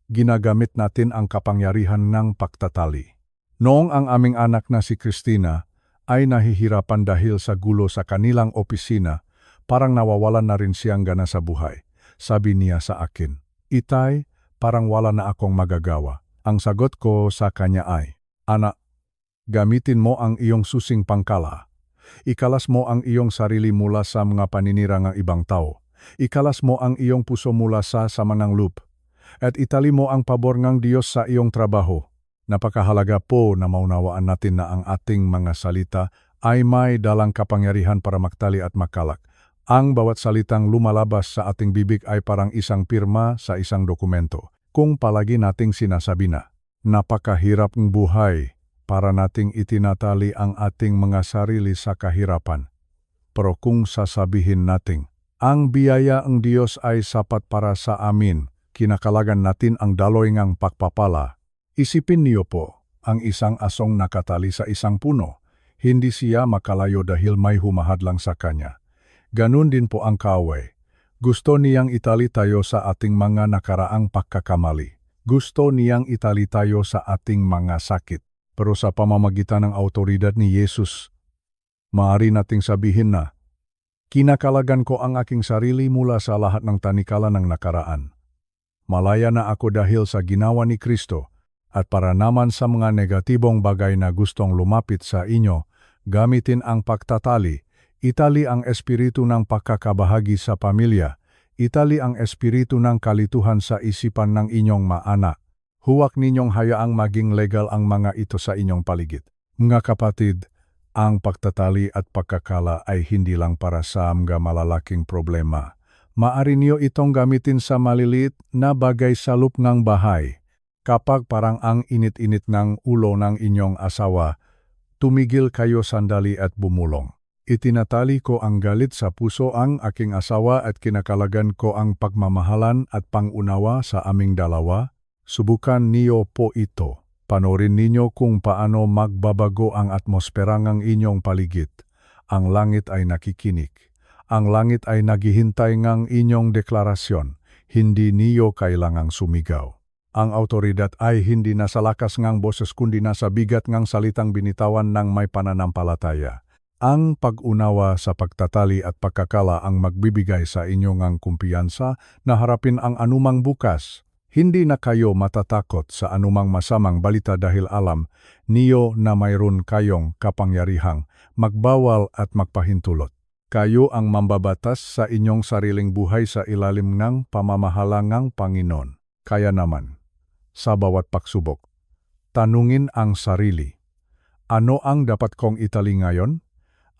ginagamit natin ang kapangyarihan ng pagtatali. Noong ang aming anak na si Christina ay nahihirapan dahil sa gulo sa kanilang opisina, parang nawawalan na rin siyang gana sa buhay. Sabi niya sa akin, Itay, parang wala na akong magagawa. Ang sagot ko sa kanya ay, Anak, gamitin mo ang iyong susing pangkala. Ikalas mo ang iyong sarili mula sa mga paninira ng ibang tao. Ikalas mo ang iyong puso mula sa samanang loop. At itali mo ang pabor ng Diyos sa iyong trabaho. Napakahalaga po na maunawaan natin na ang ating mga salita ay may dalang kapangyarihan para magtali at makalak. Ang bawat salitang lumalabas sa ating bibig ay parang isang pirma sa isang dokumento. Kung palagi nating sinasabi na, napakahirap ng buhay para nating itinatali ang ating mga sarili sa kahirapan. Pero kung sasabihin nating, ang biyaya ng Diyos ay sapat para sa amin, kinakalagan natin ang daloy ngang pagpapala. Isipin niyo po, ang isang asong nakatali sa isang puno. Hindi siya makalayo dahil may humahadlang sa kanya. Ganun din po ang kaaway. Gusto niyang itali tayo sa ating mga nakaraang pagkakamali. Gusto niyang itali tayo sa ating mga sakit. Pero sa pamamagitan ng autoridad ni Jesus, maaari nating sabihin na, kinakalagan ko ang aking sarili mula sa lahat ng tanikala ng nakaraan. Malaya na ako dahil sa ginawa ni Kristo, at para naman sa mga negatibong bagay na gustong lumapit sa inyo, gamitin ang pagtatali, itali ang espiritu ng pagkakabahagi sa pamilya, itali ang espiritu ng kalituhan sa isipan ng inyong maanak. Huwag ninyong hayaang maging legal ang mga ito sa inyong paligid. Mga kapatid, ang pagtatali at pagkakala ay hindi lang para sa mga malalaking problema. Maaari niyo itong gamitin sa maliliit na bagay sa loob ng bahay. Kapag parang ang init-init ng ulo ng inyong asawa, tumigil kayo sandali at bumulong. Itinatali ko ang galit sa puso ang aking asawa at kinakalagan ko ang pagmamahalan at pangunawa sa aming dalawa. Subukan niyo po ito. Panorin ninyo kung paano magbabago ang atmosfera ng inyong paligid. Ang langit ay nakikinig. Ang langit ay naghihintay ng inyong deklarasyon. Hindi niyo kailangang sumigaw. Ang autoridad ay hindi nasa lakas ng boses kundi nasa bigat ng salitang binitawan ng may pananampalataya. Ang pag-unawa sa pagtatali at pagkakala ang magbibigay sa inyo ng kumpiyansa na harapin ang anumang bukas. Hindi na kayo matatakot sa anumang masamang balita dahil alam niyo na mayroon kayong kapangyarihang magbawal at magpahintulot. Kayo ang mambabatas sa inyong sariling buhay sa ilalim ng pamamahala ng Panginoon. Kaya naman, sa bawat pagsubok, tanungin ang sarili. Ano ang dapat kong itali ngayon?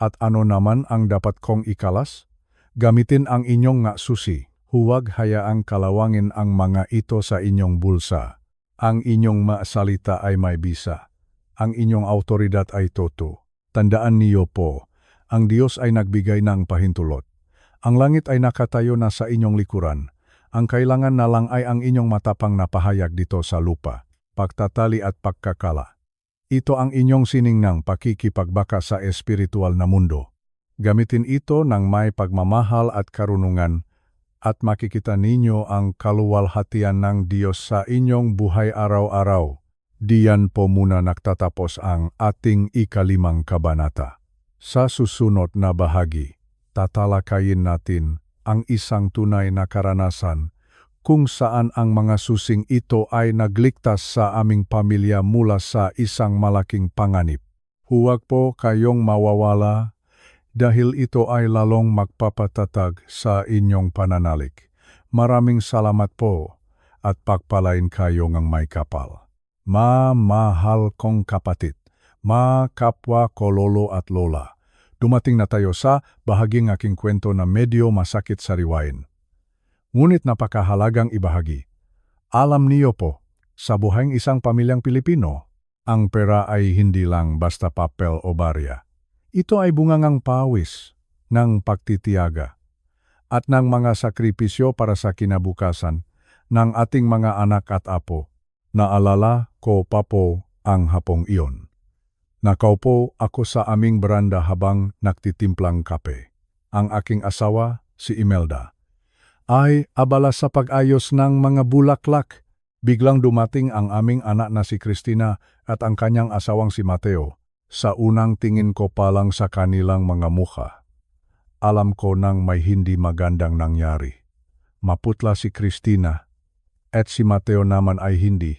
At ano naman ang dapat kong ikalas? Gamitin ang inyong nga susi. Huwag hayaang kalawangin ang mga ito sa inyong bulsa. Ang inyong masalita ay may bisa. Ang inyong autoridad ay toto. Tandaan niyo po, ang Diyos ay nagbigay ng pahintulot. Ang langit ay nakatayo na sa inyong likuran. Ang kailangan na lang ay ang inyong matapang na pahayag dito sa lupa, pagtatali at pagkakala. Ito ang inyong siningang pakikipagbaka sa espiritual na mundo. Gamitin ito ng may pagmamahal at karunungan at makikita ninyo ang kaluwalhatian ng Diyos sa inyong buhay araw-araw. Diyan po muna nagtatapos ang ating ika-5 kabanata. Sa susunod na bahagi, tatalakayin natin ang isang tunay na karanasan kung saan ang mga susing ito ay nagligtas sa aming pamilya mula sa isang malaking panganib. Huwag po kayong mawawala dahil ito ay lalong magpapatatag sa inyong pananalig. Maraming salamat po at pagpalain kayo ng may kapal. Mahal kong kapatid, kapwa ko lolo at lola. Dumating na tayo sa bahaging aking kwento na medyo masakit sariwain. Ngunit napakahalagang ibahagi. Alam niyo po, sa buhay ng isang pamilyang Pilipino, ang pera ay hindi lang basta papel o barya. Ito ay bungangang pawis ng pagtitiyaga at ng mga sakripisyo para sa kinabukasan ng ating mga anak at apo. Naalala ko pa po ang hapong iyon. Nakaupo ako sa aming beranda habang nagtitimplang kape. Ang aking asawa, si Imelda, ay abala sa pag-ayos ng mga bulaklak. Biglang dumating ang aming anak na si Christina at ang kanyang asawang si Mateo. Sa unang tingin ko pa lang sa kanilang mga mukha, alam ko nang may hindi magandang nangyari. Maputla si Christina at si Mateo naman ay hindi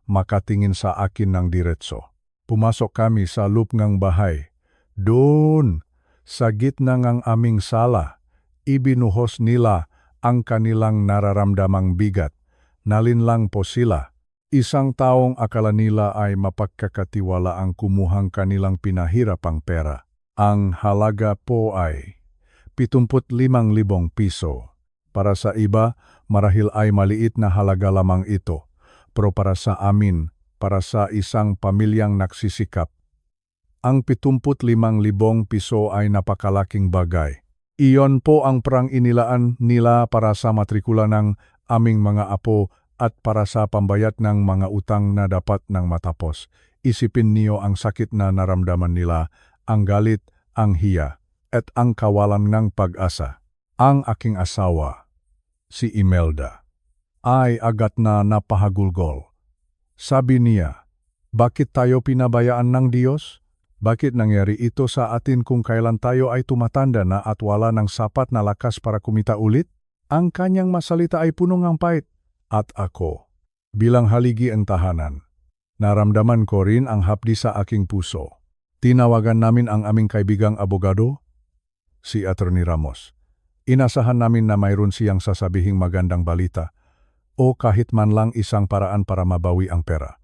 makatingin sa akin ng diretso. Pumasok kami sa loob ng bahay. Doon, sa gitna ng aming sala, ibinuhos nila ang kanilang nararamdamang bigat. Nalinlang po sila. Isang taong akala nila ay mapagkakatiwala ang kumuhang kanilang pinahirapang pera. Ang halaga po ay 75,000 piso. Para sa iba, marahil ay maliit na halaga lamang ito. Pero para sa amin, para sa isang pamilyang nagsisikap, ang 75,000 piso ay napakalaking bagay. Iyon po ang perang inilaan nila para sa matrikula ng aming mga apo at para sa pambayad ng mga utang na dapat nang matapos. Isipin niyo ang sakit na naramdaman nila, ang galit, ang hiya, at ang kawalan ng pag-asa. Ang aking asawa, si Imelda, ay agad na napahagulgol. Sabi niya, bakit tayo pinabayaan ng Diyos? Bakit nangyari ito sa atin kung kailan tayo ay tumatanda na at wala ng sapat na lakas para kumita ulit? Ang kanyang masalita ay puno ng pait. At ako, bilang haligi ang tahanan, naramdaman ko rin ang hapdi sa aking puso. Tinawagan namin ang aming kaibigang abogado, si Attorney Ramos. Inasahan namin na mayroon siyang sasabihing magandang balita o kahit man lang isang paraan para mabawi ang pera.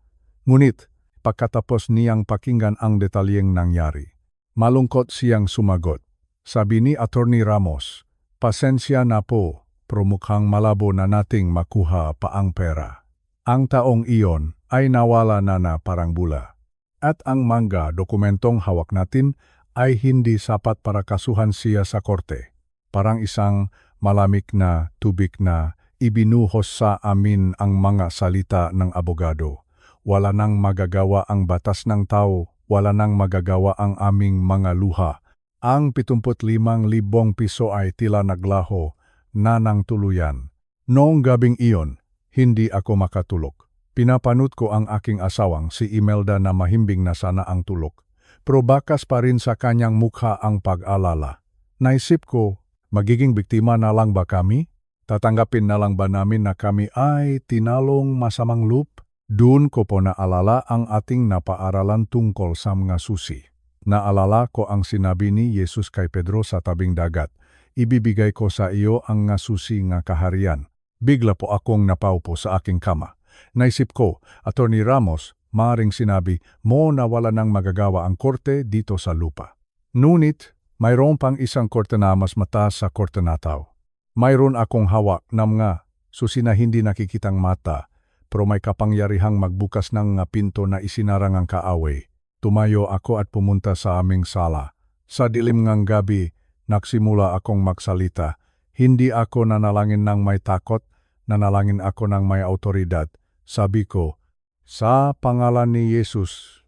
Ngunit, pagkatapos niyang pakinggan ang detalyeng nangyari, malungkot siyang sumagot. Sabi ni Attorney Ramos, pasensya na po, pero mukhang malabo na nating makuha pa ang pera. Ang taong iyon ay nawala na parang bula. At ang mga dokumentong hawak natin ay hindi sapat para kasuhan siya sa korte. Parang isang malamig na tubig na ibinuhos sa amin ang mga salita ng abogado. Wala nang magagawa ang batas ng tao, wala nang magagawa ang aming mga luha. Ang 75,000 piso ay tila naglaho na ng tuluyan. Noong gabing iyon, hindi ako makatulog. Pinapanot ko ang aking asawang si Imelda na mahimbing na sana ang tulog. Pero bakas pa rin sa kanyang mukha ang pag-alala. Naisip ko, magiging biktima na lang ba kami? Tatanggapin na lang ba namin na kami ay tinalong masamang loop? Doon ko po naalala ang ating napaaralan tungkol sa mga susi. Naalala ko ang sinabi ni Jesus kay Pedro sa tabing dagat, ibibigay ko sa iyo ang nga susi nga kaharian. Bigla po akong napaupo sa aking kama. Naisip ko, Attorney Ramos, maaring sinabi mo na wala nang magagawa ang korte dito sa lupa. Ngunit, mayroon pang isang korte na mas mataas sa korte na tao. Mayroon akong hawak na mga susi na hindi nakikitang mata, pero may kapangyarihang magbukas ng pinto na isinarang ang kaaway. Tumayo ako at pumunta sa aming sala. Sa dilim ng gabi, nagsimula akong magsalita. Hindi ako nanalangin ng may takot, nanalangin ako ng may autoridad. Sabi ko, sa pangalan ni Jesus,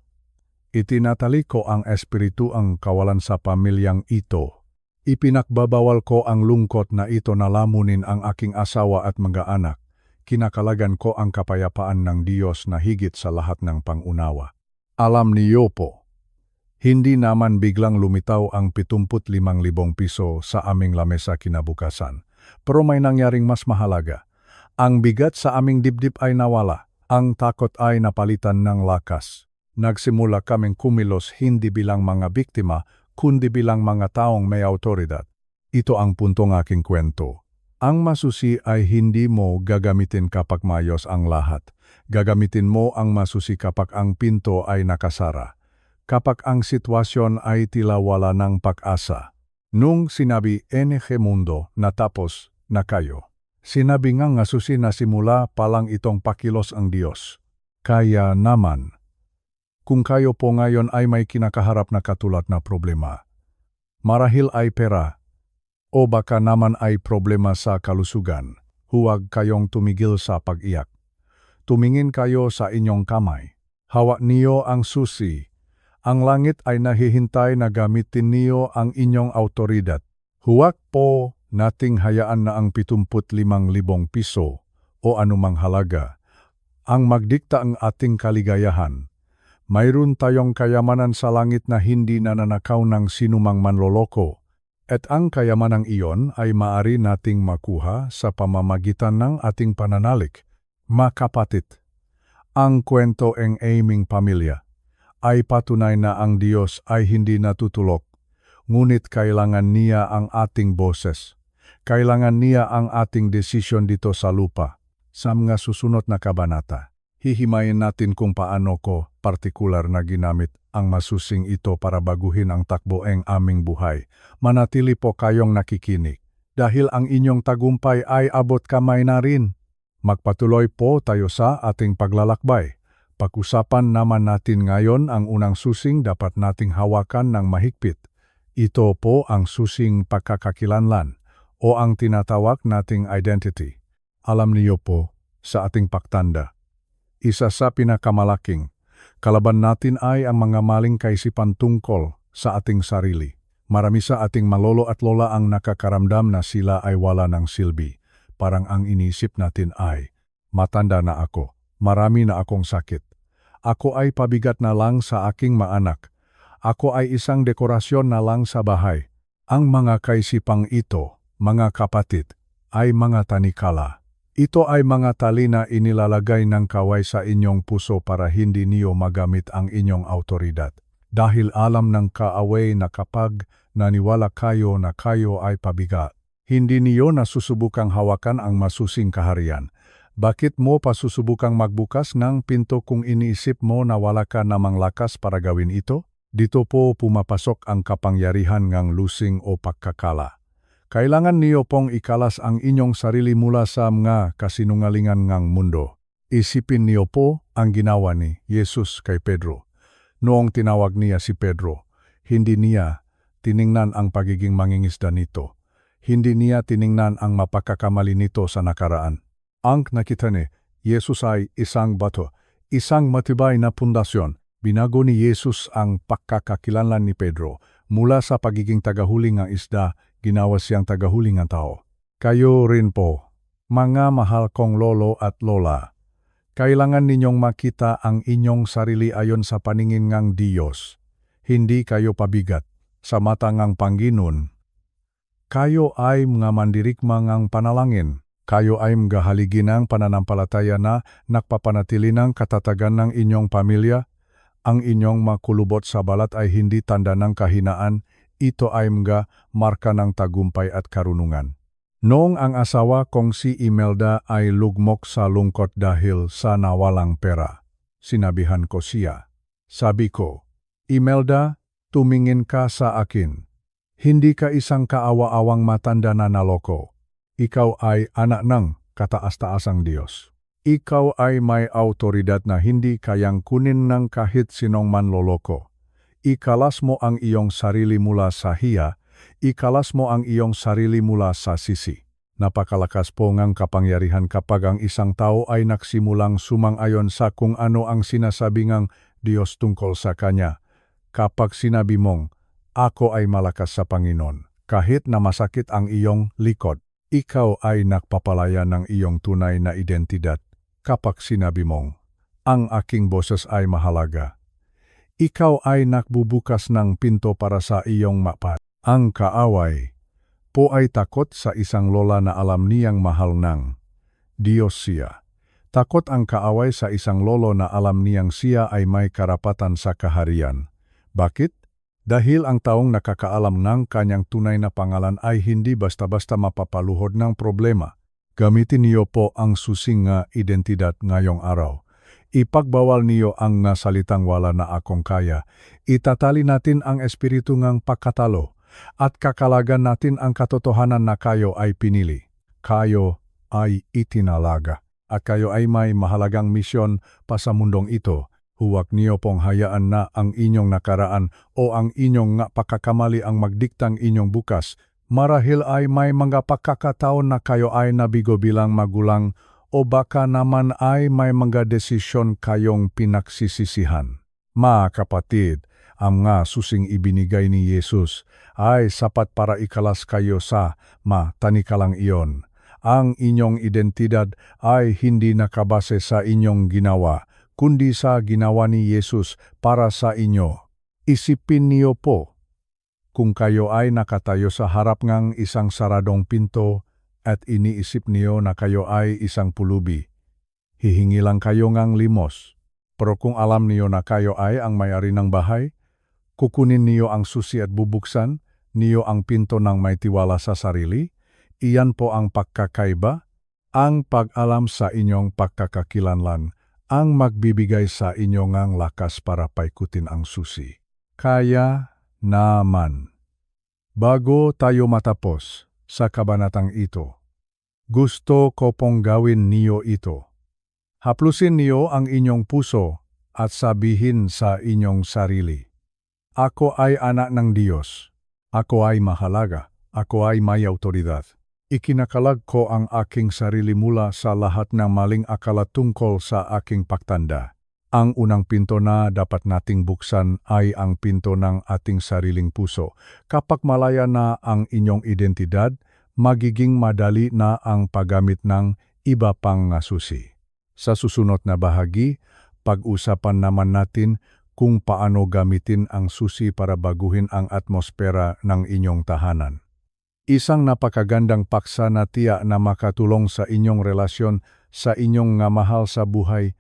itinatali ko ang espiritu ang kawalan sa pamilyang ito. Ipinakbabawal ko ang lungkot na ito na lamunin ang aking asawa at mga anak. Kinakalagan ko ang kapayapaan ng Diyos na higit sa lahat ng pangunawa. Alam niyo po, hindi naman biglang lumitaw ang 75,000 piso sa aming lamesa kinabukasan. Pero may nangyaring mas mahalaga. Ang bigat sa aming dibdib ay nawala. Ang takot ay napalitan ng lakas. Nagsimula kaming kumilos hindi bilang mga biktima, kundi bilang mga taong may autoridad. Ito ang puntong aking kwento. Ang masusi ay hindi mo gagamitin kapag mayos ang lahat. Gagamitin mo ang masusi kapag ang pinto ay nakasara. Kapag ang sitwasyon ay tila wala ng pag-asa. Nung sinabi NG Mundo na tapos na kayo, sinabi nga susi na simula palang itong pakilos ang Diyos. Kaya naman, kung kayo po ngayon ay may kinakaharap na katulad na problema, marahil ay pera, o baka naman ay problema sa kalusugan, huwag kayong tumigil sa pag-iyak. Tumingin kayo sa inyong kamay. Hawak niyo ang susi. Ang langit ay nahihintay na gamitin niyo ang inyong autoridad. Huwag po nating hayaan na ang 75,000 piso o anumang halaga ang magdikta ang ating kaligayahan. Mayroon tayong kayamanan sa langit na hindi nananakaw ng sinumang manloloko. At ang kayamanang iyon ay maaari nating makuha sa pamamagitan ng ating pananalig. Mga kapatid, ang kwento ng aming pamilya ay patunay na ang Diyos ay hindi natutulog, ngunit kailangan niya ang ating boses. Kailangan niya ang ating desisyon dito sa lupa. Sa mga susunod na kabanata, hihimayin natin kung paano ko partikular na ginamit ang masusing ito para baguhin ang takbo ng aming buhay. Manatili po kayong nakikinig dahil ang inyong tagumpay ay abot kamay na rin. Magpatuloy po tayo sa ating paglalakbay. Pag-usapan naman natin ngayon ang unang susing dapat nating hawakan ng mahigpit. Ito po ang susing pagkakakilanlan o ang tinatawag nating identity. Alam niyo po, sa ating pagtanda, isa sa pinakamalaking Kalaban natin ay ang mga maling kaisipan tungkol sa ating sarili. Marami sa ating malolo at lola ang nakakaramdam na sila ay wala ng silbi. Parang ang inisip natin ay, matanda na ako, marami na akong sakit. Ako ay pabigat na lang sa aking maanak. Ako ay isang dekorasyon na lang sa bahay. Ang mga kaisipang ito, mga kapatid, ay mga tanikala. Ito ay mga tali na inilalagay ng kaway sa inyong puso para hindi niyo magamit ang inyong autoridad. Dahil alam ng kaaway na kapag naniwala kayo na kayo ay pabigat, hindi niyo nasusubukang hawakan ang masusing kaharian. Bakit mo pa susubukang magbukas ng pinto kung iniisip mo na wala ka namang lakas para gawin ito? Dito po pumapasok ang kapangyarihan ng lusing o pagkakala. Kailangan niyo pong ikalas ang inyong sarili mula sa mga kasinungalingan ng mundo. Isipin niyo po ang ginawa ni Jesus kay Pedro. Noong tinawag niya si Pedro, hindi niya tiningnan ang pagiging mangingisda nito. Hindi niya tiningnan ang mapagkakamali nito sa nakaraan. Ang nakita ni Jesus ay isang bato, isang matibay na pundasyon. Binago ni Jesus ang pagkakakilanlan ni Pedro. Mula sa pagiging tagahuli ng isda, ginawa siyang tagahuli ng tao. Kayo rin po, mga mahal kong lolo at lola. Kailangan ninyong makita ang inyong sarili ayon sa paningin ng Diyos. Hindi kayo pabigat sa mata ng Panginoon. Kayo ay mga mandirigma ng panalangin. Kayo ay mga haligi ng pananampalataya na nagpapanatili ng katatagan ng inyong pamilya. Ang inyong makulubot sa balat ay hindi tanda ng kahinaan. Ito ay mga marka ng tagumpay at karunungan. Noong ang asawa kong si Imelda ay lugmok sa lungkot dahil sa nawalang pera, sinabihan ko siya. Sabi ko, Imelda, tumingin ka sa akin. Hindi ka isang kaawa-awang matanda na naloko. Ikaw ay anak ng kataas-taasang Diyos. Ikaw ay may autoridad na hindi kayang kunin ng kahit sinong manloloko. Ikalas mo ang iyong sarili mula sa hiya, ikalas mo ang iyong sarili mula sa sisi. Napakalakas po ngang kapangyarihan kapag ang isang tao ay nagsimulang sumang-ayon sa kung ano ang sinasabi ng Diyos tungkol sa kanya. Kapag sinabi mong, ako ay malakas sa Panginoon, kahit na masakit ang iyong likod, ikaw ay nagpapalaya ng iyong tunay na identidad. Kapag sinabi mong, ang aking boses ay mahalaga, ikaw ay nagbubukas ng pinto para sa iyong mapat. Ang kaaway po ay takot sa isang lola na alam niyang mahal ng Diyos siya. Takot ang kaaway sa isang lolo na alam niyang siya ay may karapatan sa kaharian. Bakit? Dahil ang taong nakakaalam ng kanyang tunay na pangalan ay hindi basta-basta mapapaluhod ng problema. Gamitin niyo po ang susing nga identidad ngayong araw. Ipagbawal niyo ang nga salitang wala na akong kaya. Itatali natin ang espiritu ng pagkatalo at kakalagan natin ang katotohanan na kayo ay pinili. Kayo ay itinalaga at kayo ay may mahalagang misyon pa sa mundong ito. Huwag niyo pong hayaan na ang inyong nakaraan o ang inyong nga pagkakamali ang magdiktang inyong bukas. Marahil ay may mga pagkakataon na kayo ay nabigo bilang magulang o baka naman ay may mga desisyon kayong pinagsisisihan. Mga kapatid, ang nga susing ibinigay ni Jesus ay sapat para ikalas kayo sa tanikalang iyon. Ang inyong identidad ay hindi nakabase sa inyong ginawa, kundi sa ginawa ni Jesus para sa inyo. Isipin niyo po, kung kayo ay nakatayo sa harap ng isang saradong pinto at iniisip niyo na kayo ay isang pulubi, hihingi lang kayo ng limos. Pero kung alam niyo na kayo ay ang may-ari ng bahay, kukunin niyo ang susi at bubuksan niyo ang pinto ng may tiwala sa sarili. Iyan po ang pagkakaiba, ang pag-alam sa inyong pagkakakilanlan, ang magbibigay sa inyo ng lakas para paikutin ang susi. Kaya naman. Bago tayo matapos sa kabanatang ito, gusto ko pong gawin niyo ito. Haplusin niyo ang inyong puso at sabihin sa inyong sarili, ako ay anak ng Diyos. Ako ay mahalaga. Ako ay may autoridad. Ikinakalag ko ang aking sarili mula sa lahat ng maling akala tungkol sa aking pagtanda. Ang unang pinto na dapat nating buksan ay ang pinto ng ating sariling puso. Kapag malaya na ang inyong identidad, magiging madali na ang paggamit ng iba pang susi. Sa susunod na bahagi, pag-usapan naman natin kung paano gamitin ang susi para baguhin ang atmosfera ng inyong tahanan. Isang napakagandang paksa na tiyak na makatulong sa inyong relasyon sa inyong nga mahal sa buhay.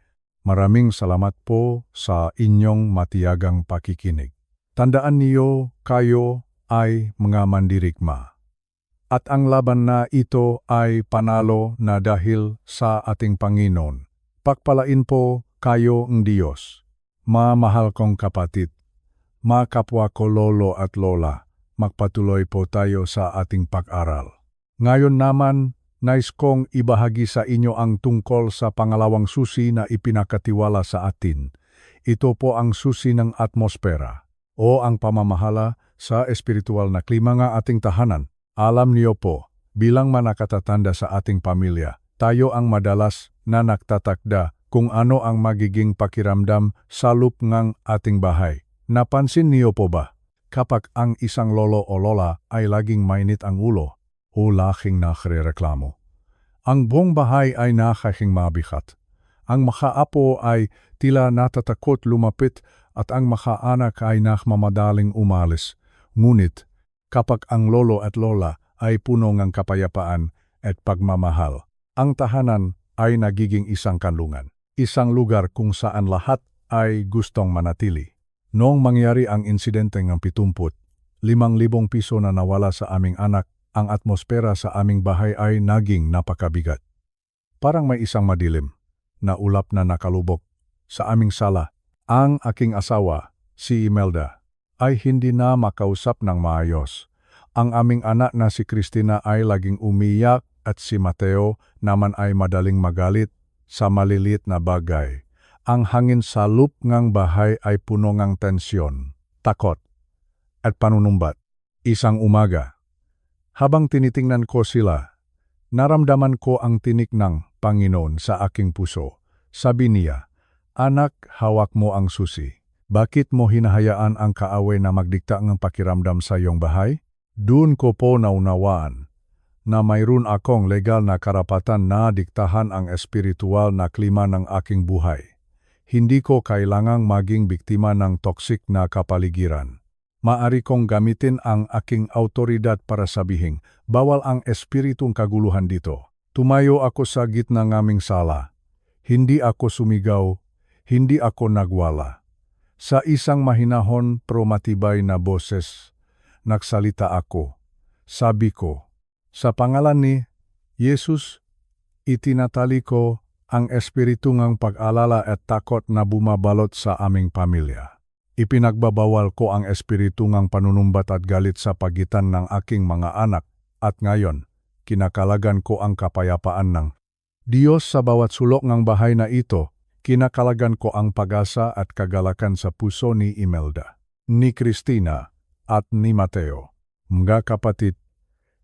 Maraming salamat po sa inyong matiyagang pakikinig. Tandaan niyo, kayo ay mga mandirigma. At ang laban na ito ay panalo na dahil sa ating Panginoon. Pagpalain po kayo ng Diyos. Mahal kong kapatid, mga kapwa ko lolo at lola, magpatuloy po tayo sa ating pag-aral. Ngayon naman, nais kong ibahagi sa inyo ang tungkol sa pangalawang susi na ipinakatiwala sa atin. Ito po ang susi ng atmosfera o ang pamamahala sa espiritual na klima ng ating tahanan. Alam niyo po, bilang manakatatanda sa ating pamilya, tayo ang madalas na nagtatakda kung ano ang magiging pakiramdam sa loob ng ating bahay. Napansin niyo po ba? Kapag ang isang lolo o lola ay laging mainit ang ulo, o laking nakrereklamo. Ang buong bahay ay nakahing mabigat. Ang makaapo ay tila natatakot lumapit at ang makaanak ay nakmamadaling umalis. Ngunit, kapag ang lolo at lola ay puno ng kapayapaan at pagmamahal, ang tahanan ay nagiging isang kanlungan. Isang lugar kung saan lahat ay gustong manatili. Noong mangyari ang insidente ng 75,000 piso na nawala sa aming anak, ang atmosfera sa aming bahay ay naging napakabigat. Parang may isang madilim na ulap na nakalubog sa aming sala. Ang aking asawa, si Imelda, ay hindi na makausap ng maayos. Ang aming anak na si Christina ay laging umiyak at si Mateo naman ay madaling magalit sa maliliit na bagay. Ang hangin sa loob ng bahay ay puno ng tensyon, takot, at panunumbat. Isang umaga, habang tinitingnan ko sila, naramdaman ko ang tinik ng Panginoon sa aking puso. Sabi niya, "Anak, hawak mo ang susi. Bakit mo hinahayaan ang kaaway na magdikta ng pakiramdam sa iyong bahay?" Doon ko po naunawaan na mayroon akong legal na karapatan na diktahan ang espiritual na klima ng aking buhay. Hindi ko kailangang maging biktima ng toxic na kapaligiran. Maari kong gamitin ang aking autoridad para sabihin, bawal ang espiritong kaguluhan dito. Tumayo ako sa gitna ng aming sala. Hindi ako sumigaw, hindi ako nagwala. Sa isang mahinahon pero matibay na boses, nagsalita ako. Sabi ko, "Sa pangalan ni Jesus, itinatali ko ang espiritu ng pag-alala at takot na bumabalot sa aming pamilya. Ipinagbabawal ko ang espiritu ng panunumbat at galit sa pagitan ng aking mga anak at ngayon, kinakalagan ko ang kapayapaan ng Diyos sa bawat sulok ng bahay na ito. Kinakalagan ko ang pag-asa at kagalakan sa puso ni Imelda, ni Christina, at ni Mateo. Mga kapatid,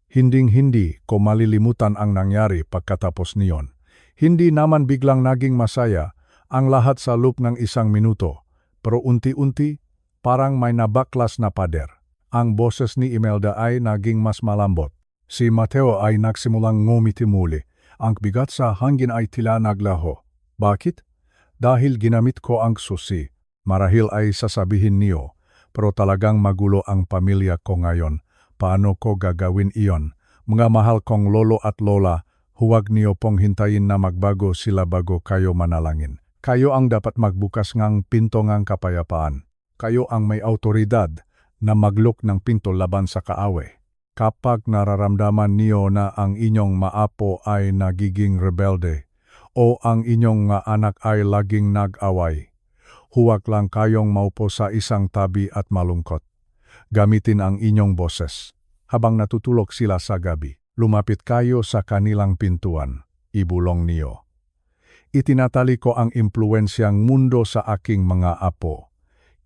hinding-hindi ko malilimutan ang nangyari pagkatapos niyon. Hindi naman biglang naging masaya ang lahat sa loob ng isang minuto. Pero unti-unti, parang may nabaklas na pader. Ang boses ni Imelda ay naging mas malambot. Si Mateo ay nagsimulang ngumiti muli. Ang bigat sa hangin ay tila naglaho. Bakit? Dahil ginamit ko ang susi. Marahil ay sasabihin niyo, pero talagang magulo ang pamilya ko ngayon. Paano ko gagawin iyon? Mga mahal kong lolo at lola, huwag niyo pong hintayin na magbago sila bago kayo manalangin. Kayo ang dapat magbukas ng pinto ng kapayapaan. Kayo ang may autoridad na magluk ng pinto laban sa kaaway. Kapag nararamdaman niyo na ang inyong maapo ay nagiging rebelde o ang inyong anak ay laging nag-away, huwag lang kayong maupo sa isang tabi at malungkot. Gamitin ang inyong boses. Habang natutulog sila sa gabi, lumapit kayo sa kanilang pintuan. Ibulong niyo, "Itinatali ko ang impluensyang mundo sa aking mga apo.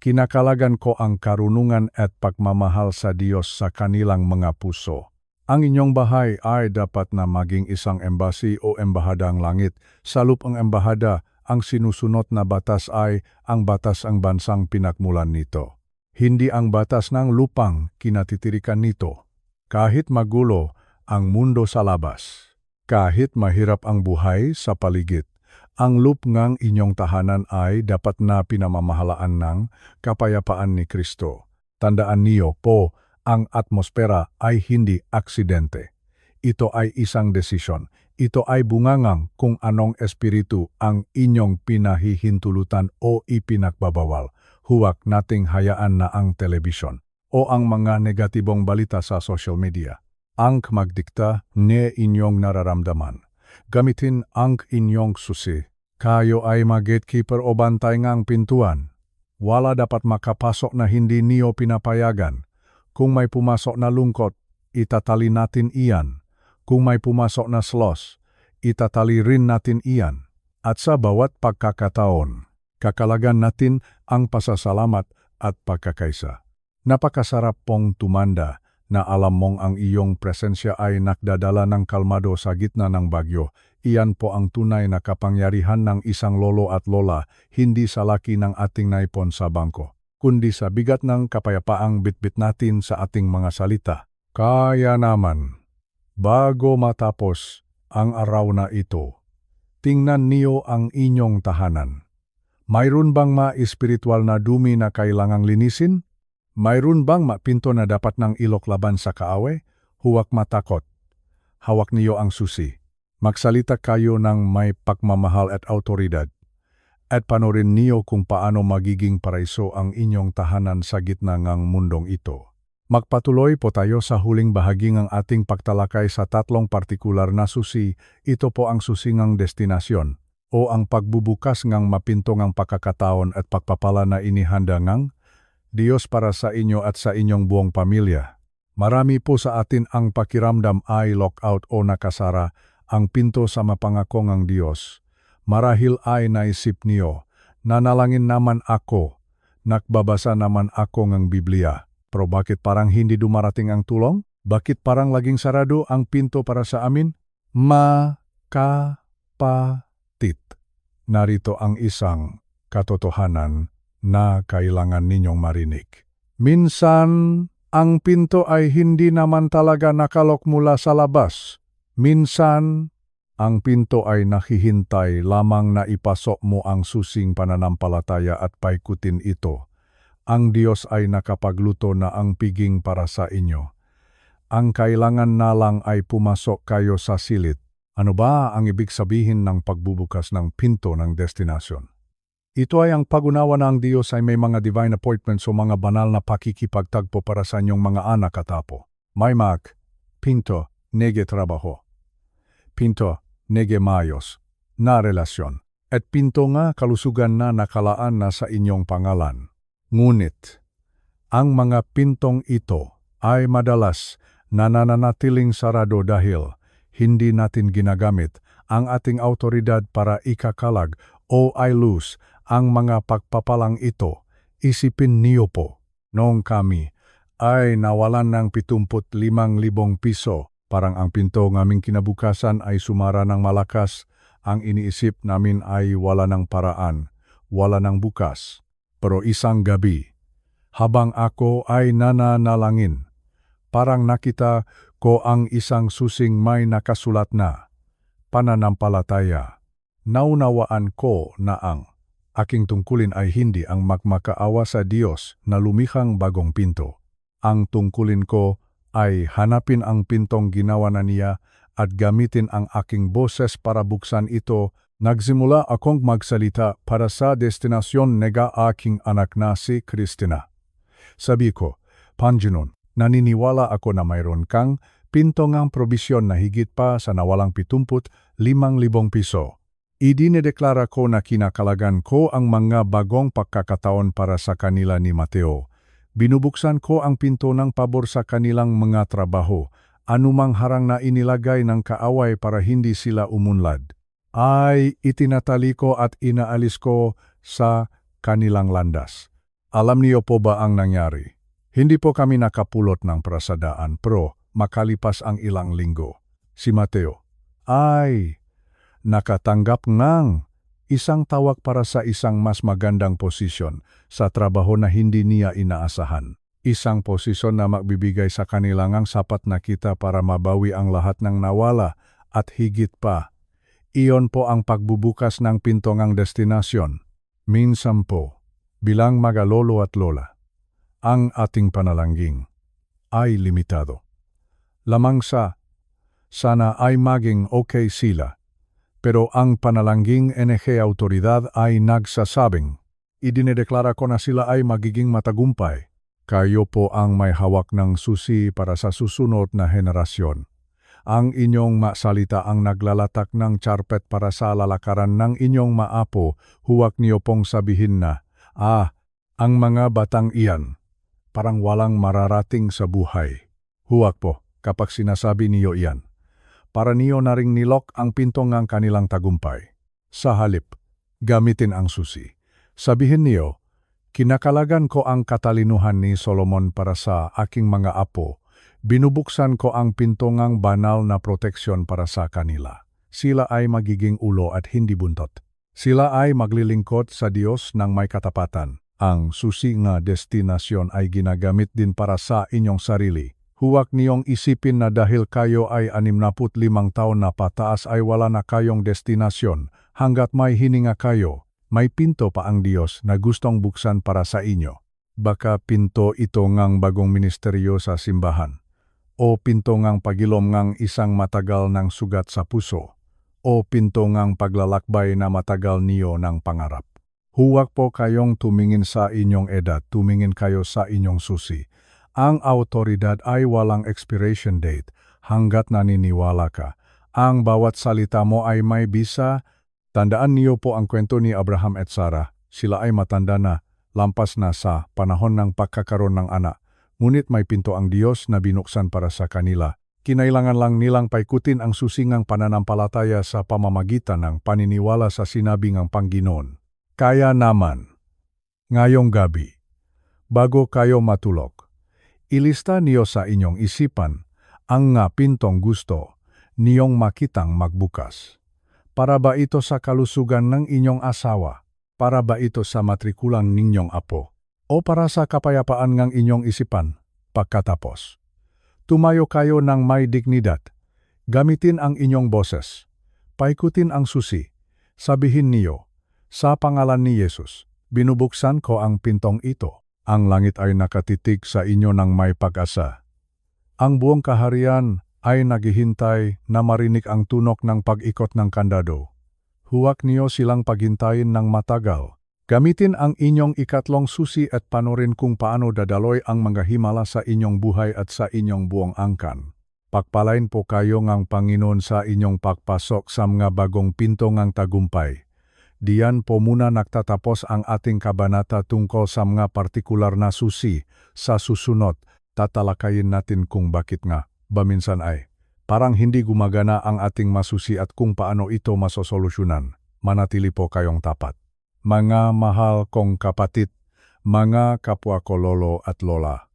Kinakalagan ko ang karunungan at pagmamahal sa Diyos sa kanilang mga puso." Ang inyong bahay ay dapat na maging isang embasi o embahadang langit. Sa loob ang embahada ang sinusunod na batas ay ang batas ang bansang pinagmulan nito. Hindi ang batas ng lupang kinatitirikan nito. Kahit magulo ang mundo sa labas, kahit mahirap ang buhay sa paligid, ang lupngang inyong tahanan ay dapat na pinamamahalaan ng kapayapaan ni Kristo. Tandaan niyo po, ang atmosfera ay hindi aksidente. Ito ay isang desisyon. Ito ay bungangang kung anong espiritu ang inyong pinahihintulutan o ipinagbabawal. Huwag nating hayaan na ang telebisyon o ang mga negatibong balita sa social media ang magdikta ni inyong nararamdaman. Gamitin ang inyong susi. Kayo ay mag-gatekeeper o bantay ngang pintuan. Wala dapat makapasok na hindi niyo pinapayagan. Kung may pumasok na lungkot, itatali natin iyan. Kung may pumasok na sloss, itatali rin natin iyan. At sa bawat pagkakataon, kakalagan natin ang pasasalamat at pagkakaisa. Napakasarap pong tumanda na alam mong ang iyong presensya ay nakdadala ng kalmado sa gitna ng bagyo. Iyan po ang tunay na kapangyarihan ng isang lolo at lola, hindi sa laki ng ating naipon sa bangko, kundi sa bigat ng kapayapaang bitbit natin sa ating mga salita. Kaya naman, bago matapos ang araw na ito, tingnan niyo ang inyong tahanan. Mayroon bang ma-espiritual na dumi na kailangang linisin? Mayroon bang mapinto na dapat ng ilok laban sa kaaway? Huwag matakot. Hawak niyo ang susi. Magsalita kayo ng may pagmamahal at autoridad. At panorin niyo kung paano magiging paraiso ang inyong tahanan sa gitna ng mundong ito. Magpatuloy po tayo sa huling bahagi ng ating pagtalakay sa tatlong partikular na susi. Ito po ang susi ng destinasyon o ang pagbubukas ng mapinto ng pagkakataon at pagpapala na inihanda ng Diyos para sa inyo at sa inyong buong pamilya. Marami po sa atin ang pakiramdam ay lockout o nakasara ang pinto sa mapangako ng Diyos. Marahil ay naisip niyo, nanalangin naman ako, nakbabasa naman ako ng Biblia. Pero bakit parang hindi dumarating ang tulong? Bakit parang laging sarado ang pinto para sa amin? Kapatid, narito ang isang katotohanan na kailangan ninyong marinig. Minsan, ang pinto ay hindi naman talaga nakalok mula sa labas. Minsan, ang pinto ay naghihintay lamang na ipasok mo ang susing pananampalataya at paikutin ito. Ang Diyos ay nakapagluto na ang piging para sa inyo. Ang kailangan na lang ay pumasok kayo sa silid. Ano ba ang ibig sabihin ng pagbubukas ng pinto ng destinasyon? Ito ay ang pag-unawa ng Diyos ay may mga divine appointments o mga banal na pakikipagtagpo para sa inyong mga anak at apo. May pinto, nege trabaho. Pinto, nege mayos, na relasyon. At pinto nga kalusugan na nakalaan na sa inyong pangalan. Ngunit, ang mga pintong ito ay madalas nananatiling sarado dahil hindi natin ginagamit ang ating autoridad para ikakalag o ilus ang mga pagpapalang ito. Isipin niyo po, noong kami ay nawalan ng 75,000 piso, parang ang pinto ng aming kinabukasan ay sumara ng malakas, ang iniisip namin ay wala ng paraan, wala ng bukas. Pero isang gabi, habang ako ay nananalangin, parang nakita ko ang isang susing may nakasulat na pananampalataya. Naunawaan ko na ang aking tungkulin ay hindi ang magmakaawa sa Diyos na lumihang bagong pinto. Ang tungkulin ko ay hanapin ang pintong ginawa na niya at gamitin ang aking boses para buksan ito. Nagsimula akong magsalita para sa destinasyon nega aking anak na si Christina. Sabi ko, Panginoon, naniniwala ako na mayroon kang pinto ngang probisyon na higit pa sa nawalang 75,000 piso. Idinedeklara ko na kinakalagan ko ang mga bagong pagkakataon para sa kanila ni Mateo. Binubuksan ko ang pinto ng pabor sa kanilang mga trabaho, anumang harang na inilagay ng kaaway para hindi sila umunlad ay itinatali ko at inaalis ko sa kanilang landas. Alam niyo po ba ang nangyari? Hindi po kami nakapulot ng prasadaan, pero makalipas ang ilang linggo, si Mateo ay nakatanggap ng Isang tawag para sa isang mas magandang posisyon sa trabaho na hindi niya inaasahan. Isang posisyon na magbibigay sa kanilang sapat na kita para mabawi ang lahat ng nawala at higit pa. Iyon po ang pagbubukas ng pintong destinasyon. Minsan po, bilang mga lolo at lola, ang ating panalangin ay limitado. Lamang sana ay maging okay sila. Pero ang panalangin NG autoridad ay nagsasabing, idinedeklara ko na sila ay magiging matagumpay. Kayo po ang may hawak ng susi para sa susunod na henerasyon. Ang inyong masalita ang naglalatak ng charpet para sa lalakaran ng inyong maapo, huwag niyo pong sabihin na, ang mga batang iyan, parang walang mararating sa buhay. Huwag po, kapag sinasabi niyo iyan. Para niyo na ring nilok ang pintong ng kanilang tagumpay. Sa halip, gamitin ang susi. Sabihin niyo, kinakalagan ko ang katalinuhan ni Solomon para sa aking mga apo. Binubuksan ko ang pintong banal na proteksyon para sa kanila. Sila ay magiging ulo at hindi buntot. Sila ay maglilingkod sa Diyos ng may katapatan. Ang susi nga destinasyon ay ginagamit din para sa inyong sarili. Huwag niyong isipin na dahil kayo ay 65 taon na pataas ay wala na kayong destinasyon. Hanggat may hininga kayo, may pinto pa ang Diyos na gustong buksan para sa inyo. Baka pinto ito ngang bagong ministeryo sa simbahan. O pinto ngang pagilom ngang isang matagal ng sugat sa puso. O pinto ngang paglalakbay na matagal niyo ng pangarap. Huwag po kayong tumingin sa inyong edad, tumingin kayo sa inyong susi. Ang autoridad ay walang expiration date hanggat naniniwala ka. Ang bawat salita mo ay may bisa. Tandaan niyo po ang kwento ni Abraham at Sarah. Sila ay matanda na, lampas na sa panahon ng pagkakaroon ng anak. Ngunit may pinto ang Diyos na binuksan para sa kanila. Kinailangan lang nilang paikutin ang susingang pananampalataya sa pamamagitan ng paniniwala sa sinabi ng Panginoon. Kaya naman, ngayong gabi, bago kayo matulog, ilista niyo sa inyong isipan ang pintong gusto niyong makitang magbukas. Para ba ito sa kalusugan ng inyong asawa? Para ba ito sa matrikulang ninyong apo? O para sa kapayapaan ng inyong isipan? Pagkatapos, tumayo kayo ng may dignidad. Gamitin ang inyong boses. Paikutin ang susi. Sabihin niyo, sa pangalan ni Jesus, binubuksan ko ang pintong ito. Ang langit ay nakatitig sa inyo ng may pag-asa. Ang buong kaharian ay naghihintay na marinig ang tunok ng pag-ikot ng kandado. Huwag niyo silang paghintayin ng matagal. Gamitin ang inyong ikatlong susi at panorin kung paano dadaloy ang mga himala sa inyong buhay at sa inyong buong angkan. Pagpalain po kayo ng Panginoon sa inyong pagpasok sa mga bagong pinto ng tagumpay. Diyan po muna nagtatapos ang ating kabanata tungkol sa mga partikular na susi. Sa susunod, tatalakayin natin kung bakit nga, baminsan ay, parang hindi gumagana ang ating masusi at kung paano ito masosolusyonan. Manatili po kayong tapat. Mga mahal kong kapatid, mga kapwa ko lolo at lola.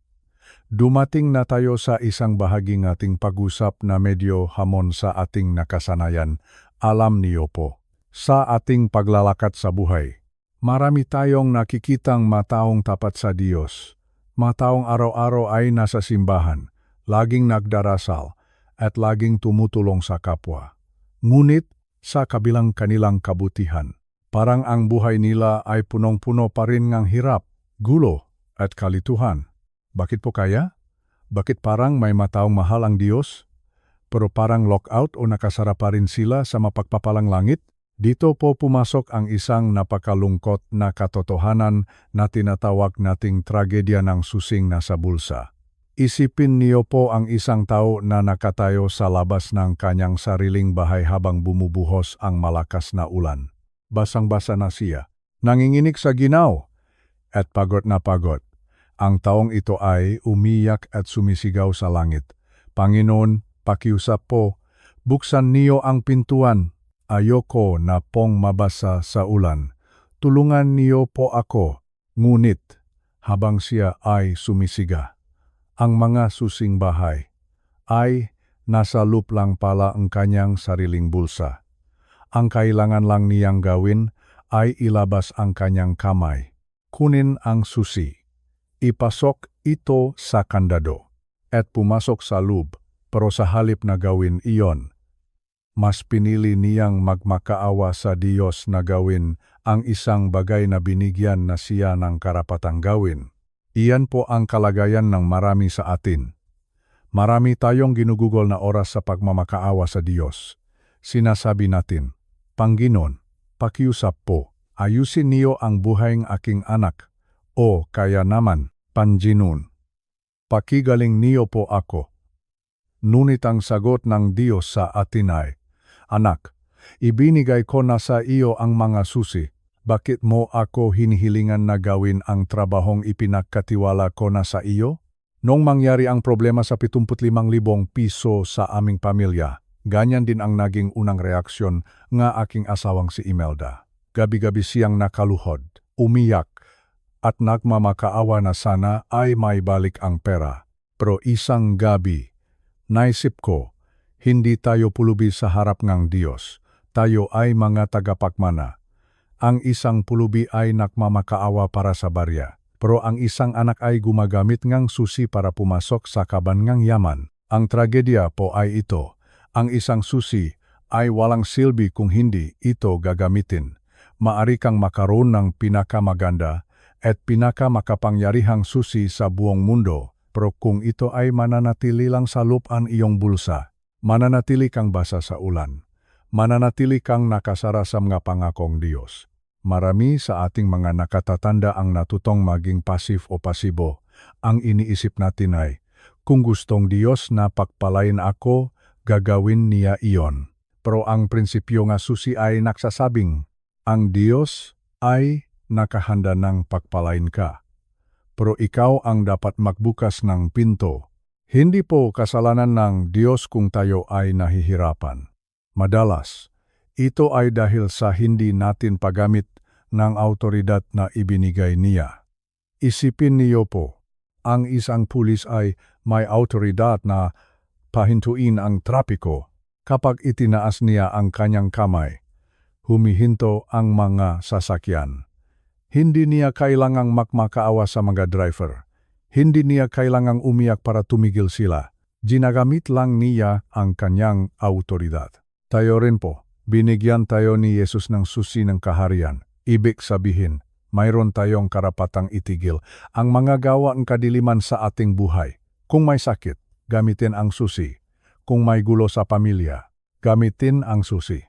Dumating na tayo sa isang bahaging ating pag-usap na medyo hamon sa ating nakasanayan. Alam niyo po. Sa ating paglalakad sa buhay, marami tayong nakikitang mataong tapat sa Diyos. Mataong araw-araw ay nasa simbahan, laging nagdarasal, at laging tumutulong sa kapwa. Ngunit, sa kabilang kanilang kabutihan, parang ang buhay nila ay punong-puno pa rin ng hirap, gulo, at kalituhan. Bakit po kaya? Bakit parang may mataong mahal ang Diyos? Pero parang lockout o nakasara pa rin sila sa mapagpapalang langit? Dito po pumasok ang isang napakalungkot na katotohanan na tinatawag nating tragedya ng susing nasa bulsa. Isipin niyo po ang isang tao na nakatayo sa labas ng kanyang sariling bahay habang bumubuhos ang malakas na ulan. Basang-basa na siya, nanginginig sa ginaw, at pagod na pagod. Ang taong ito ay umiyak at sumisigaw sa langit. Panginoon, pakiusap po, buksan niyo ang pintuan. Ayoko na pong mabasa sa ulan. Tulungan niyo po ako. Ngunit, habang siya ay sumisiga, ang mga susing bahay ay nasa loop lang pala ang kanyang sariling bulsa. Ang kailangan lang niyang gawin ay ilabas ang kanyang kamay. Kunin ang susi. Ipasok ito sa kandado. At pumasok sa loob, pero sa halip na gawin iyon, mas pinili niyang magmakaawa sa Diyos na gawin ang isang bagay na binigyan na siya ng karapatang gawin. Iyan po ang kalagayan ng marami sa atin. Marami tayong ginugugol na oras sa pagmamakaawa sa Diyos. Sinasabi natin, Panginoon, pakiusap po, ayusin niyo ang buhay ng aking anak, o kaya naman, Panginoon, pakigaling niyo po ako. Ngunit ang sagot ng Diyos sa atin ay, Anak, ibinigay ko na sa iyo ang mga susi. Bakit mo ako hinihilingan na gawin ang trabahong ipinagkatiwala ko na sa iyo? Nung mangyari ang problema sa 75,000 piso sa aming pamilya, ganyan din ang naging unang reaksyon nga aking asawang si Imelda. Gabi-gabi siyang nakaluhod, umiyak, at nagmamakaawa na sana ay may balik ang pera. Pero isang gabi, naisip ko, hindi tayo pulubi sa harap ng Diyos. Tayo ay mga tagapagmana. Ang isang pulubi ay nagmamakaawa para sa barya. Pero ang isang anak ay gumagamit ng susi para pumasok sa kaban ng yaman. Ang tragedya po ay ito. Ang isang susi ay walang silbi kung hindi ito gagamitin. Maari kang makaroon ng pinakamaganda at pinakamakapangyarihang susi sa buong mundo. Pero kung ito ay mananatili lang sa loob ang iyong bulsa, mananatili kang basa sa ulan. Mananatili kang nakasara sa mga pangakong Diyos. Marami sa ating mga nakatatanda ang natutong maging pasif o pasibo. Ang iniisip natin ay, kung gustong Diyos na pagpalain ako, gagawin niya iyon. Pero ang prinsipyo nga susi ay nagsasabing, ang Diyos ay nakahanda ng pagpalain ka. Pero ikaw ang dapat magbukas ng pinto. Hindi po kasalanan ng Diyos kung tayo ay nahihirapan. Madalas, ito ay dahil sa hindi natin paggamit ng autoridad na ibinigay niya. Isipin niyo po, ang isang pulis ay may autoridad na pahintuin ang trapiko. Kapag itinaas niya ang kanyang kamay, humihinto ang mga sasakyan. Hindi niya kailangang magmakaawa sa mga driver. Hindi niya kailangang umiyak para tumigil sila. Ginagamit lang niya ang kanyang autoridad. Tayo rin po, binigyan tayo ni Jesus ng susi ng kaharian. Ibig sabihin, mayroon tayong karapatang itigil ang mga gawang kadiliman sa ating buhay. Kung may sakit, gamitin ang susi. Kung may gulo sa pamilya, gamitin ang susi.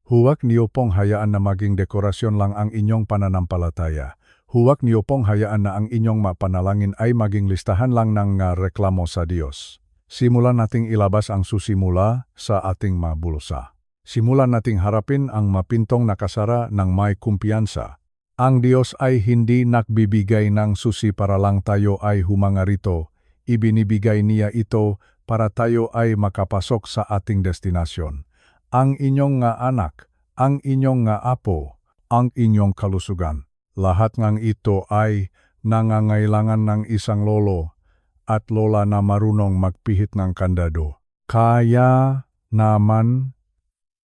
Huwag niyo pong hayaan na maging dekorasyon lang ang inyong pananampalataya. Huwag niyo pong hayaan na ang inyong mapanalangin ay maging listahan lang ng reklamo sa Diyos. Simulan nating ilabas ang susi mula sa ating mga bulsa. Simulan nating harapin ang mapintong nakasara ng may kumpiyansa. Ang Diyos ay hindi nagbibigay ng susi para lang tayo ay humanga rito. Ibinibigay niya ito para tayo ay makapasok sa ating destinasyon. Ang inyong nga anak, ang inyong nga apo, ang inyong kalusugan. Lahat ng ito ay nangangailangan ng isang lolo at lola na marunong magpihit ng kandado. Kaya naman,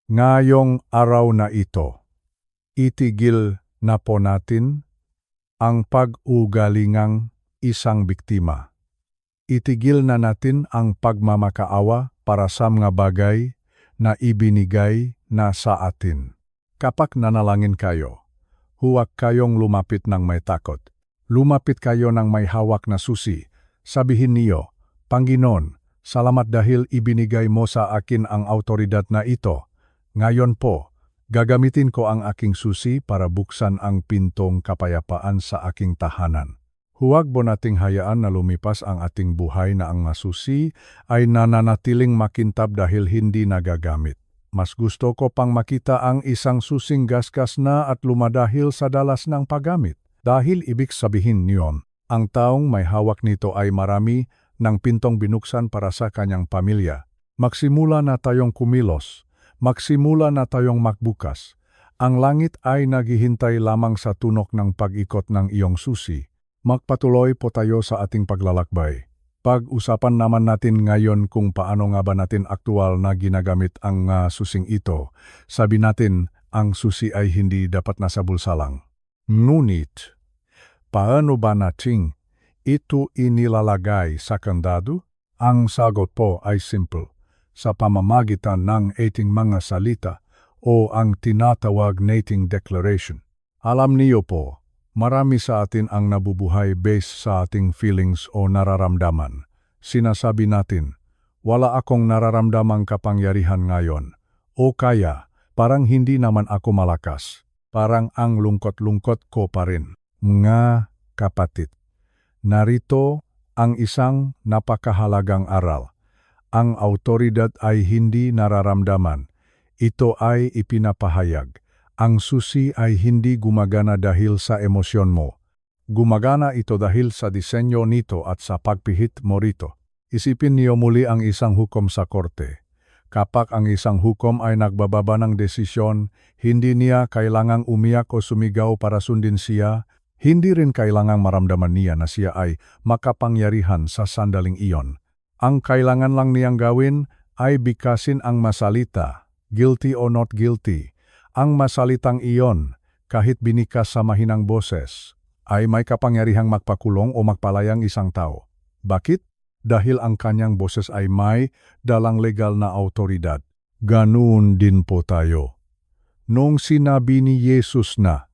ngayong araw na ito, itigil na po natin ang pag-ugalingang isang biktima. Itigil na natin ang pagmamakaawa para sa mga bagay na ibinigay na sa atin. Kapag nanalangin kayo, huwag kayong lumapit ng may takot. Lumapit kayo ng may hawak na susi. Sabihin niyo, Panginoon, salamat dahil ibinigay mo sa akin ang autoridad na ito. Ngayon po, gagamitin ko ang aking susi para buksan ang pintong kapayapaan sa aking tahanan. Huwag po nating hayaan na lumipas ang ating buhay na ang masusi ay nananatiling makintab dahil hindi nagagamit. Mas gusto ko pang makita ang isang susing gasgas na at lumadahil sa dalas ng paggamit. Dahil ibig sabihin niyon, ang taong may hawak nito ay marami ng pintong binuksan para sa kanyang pamilya. Magsimula na tayong kumilos. Magsimula na tayong magbukas. Ang langit ay naghihintay lamang sa tunok ng pag-ikot ng iyong susi. Magpatuloy po tayo sa ating paglalakbay. Pag-usapan naman natin ngayon kung paano nga ba natin aktual na ginagamit ang susing ito. Sabi natin, ang susi ay hindi dapat nasa bulsa lang. Ngunit, paano ba nating ito inilalagay sa kandado? Ang sagot po ay simple, sa pamamagitan ng ating mga salita o ang tinatawag nating declaration. Alam niyo po, marami sa atin ang nabubuhay based sa ating feelings o nararamdaman. Sinasabi natin, wala akong nararamdamang kapangyarihan ngayon. O kaya, parang hindi naman ako malakas. Parang ang lungkot-lungkot ko pa rin. Mga kapatid, narito ang isang napakahalagang aral. Ang autoridad ay hindi nararamdaman. Ito ay ipinapahayag. Ang susi ay hindi gumagana dahil sa emosyon mo. Gumagana ito dahil sa disenyo nito at sa pagpihit mo rito. Isipin niyo muli ang isang hukom sa korte. Kapag ang isang hukom ay nagbababa ng desisyon, hindi niya kailangang umiyak o sumigaw para sundin siya, hindi rin kailangang maramdaman niya na siya ay makapangyarihan sa sandaling iyon. Ang kailangan lang niyang gawin ay bigkasin ang masalita, guilty or not guilty. Ang masalitang iyon, kahit binikas sa mahinang boses, ay may kapangyarihang magpakulong o magpalayang isang tao. Bakit? Dahil ang kanyang boses ay may dalang legal na autoridad. Ganoon din po tayo. Nung sinabi ni Jesus na,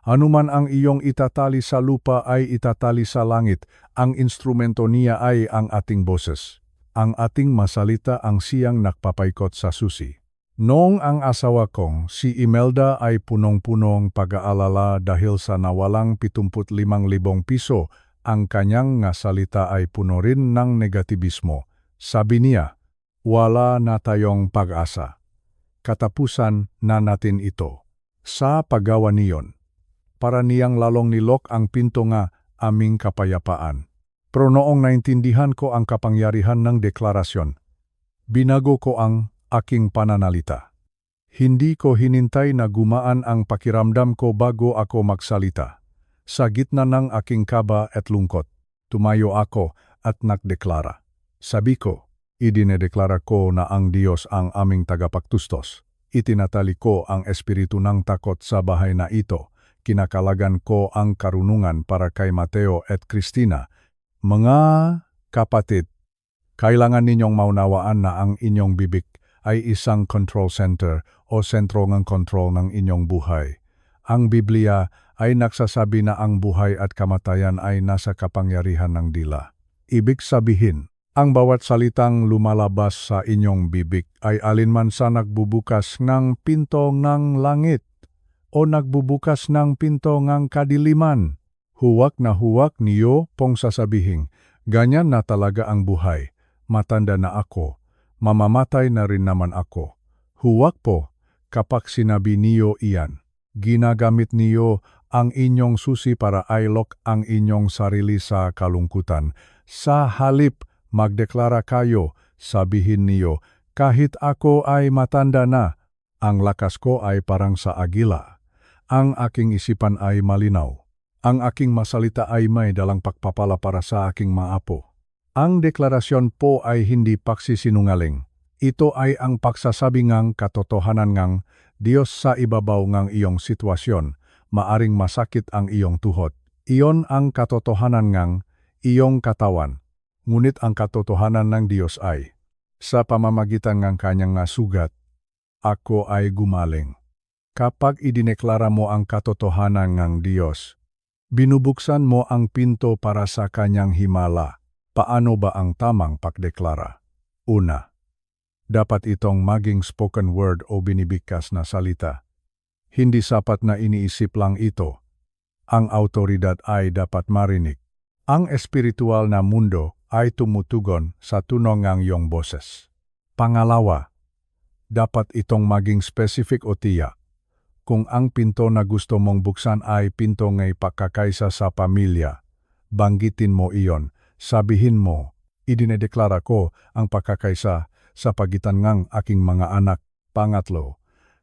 anuman ang iyong itatali sa lupa ay itatali sa langit, ang instrumento niya ay ang ating boses. Ang ating masalita ang siyang nakpapaikot sa susi. Noong ang asawa kong, si Imelda ay punong-punong pag-aalala dahil sa nawalang 75,000 piso, ang kanyang nga salita ay puno rin ng negatibismo. Sabi niya, wala na tayong pag-asa. Katapusan na natin ito. Sa paggawa niyon, para niyang lalong nilok ang pinto nga aming kapayapaan. Pero noong naintindihan ko ang kapangyarihan ng deklarasyon, binago ko ang aking pananalita. Hindi ko hinintay na gumaan ang pakiramdam ko bago ako magsalita. Sa gitna ng aking kaba at lungkot, tumayo ako at nagdeklara. Sabi ko, idinedeklara ko na ang Diyos ang aming tagapagtustos. Itinatali ko ang espiritu ng takot sa bahay na ito. Kinakalagan ko ang karunungan para kay Mateo at Christina. Mga kapatid, kailangan ninyong maunawaan na ang inyong bibig ay isang control center o sentro ng control ng inyong buhay. Ang Biblia ay nagsasabi na ang buhay at kamatayan ay nasa kapangyarihan ng dila. Ibig sabihin, ang bawat salitang lumalabas sa inyong bibig ay alinman sa nagbubukas ng pinto ng langit o nagbubukas ng pinto ng kadiliman. Huwag na huwag niyo pong sasabihin, ganyan na talaga ang buhay, matanda na ako, mamamatay na rin naman ako. Huwag po, kapag sinabi niyo iyan, ginagamit niyo ang inyong susi para ilok ang inyong sarili sa kalungkutan. Sa halip, magdeklara kayo, sabihin niyo, kahit ako ay matanda na, ang lakas ko ay parang sa agila. Ang aking isipan ay malinaw. Ang aking masalita ay may dalang pagpapala para sa aking maapo. Ang deklarasyon po ay hindi pagsisinungaling. Ito ay ang pagsasabi ngang katotohanan ngang Diyos sa ibabaw ngang iyong sitwasyon. Maaring masakit ang iyong tuhod. Iyon ang katotohanan ngang iyong katawan. Ngunit ang katotohanan ng Diyos ay, sa pamamagitan ng kanyang nga sugat, ako ay gumaling. Kapag idineklara mo ang katotohanan ng Diyos, binubuksan mo ang pinto para sa kanyang himala. Paano ba ang tamang pagdeklara? Una, dapat itong maging spoken word o binibigkas na salita. Hindi sapat na iniisip lang ito. Ang autoridad ay dapat marinig. Ang espiritual na mundo ay tumutugon sa tunog ng iyong boses. Pangalawa, dapat itong maging specific o tiyak. Kung ang pinto na gusto mong buksan ay pinto ng pagkakaisa sa pamilya, banggitin mo iyon. Sabihin mo, idinedeklara ko ang pagkakaisa sa pagitan ng aking mga anak. Pangatlo,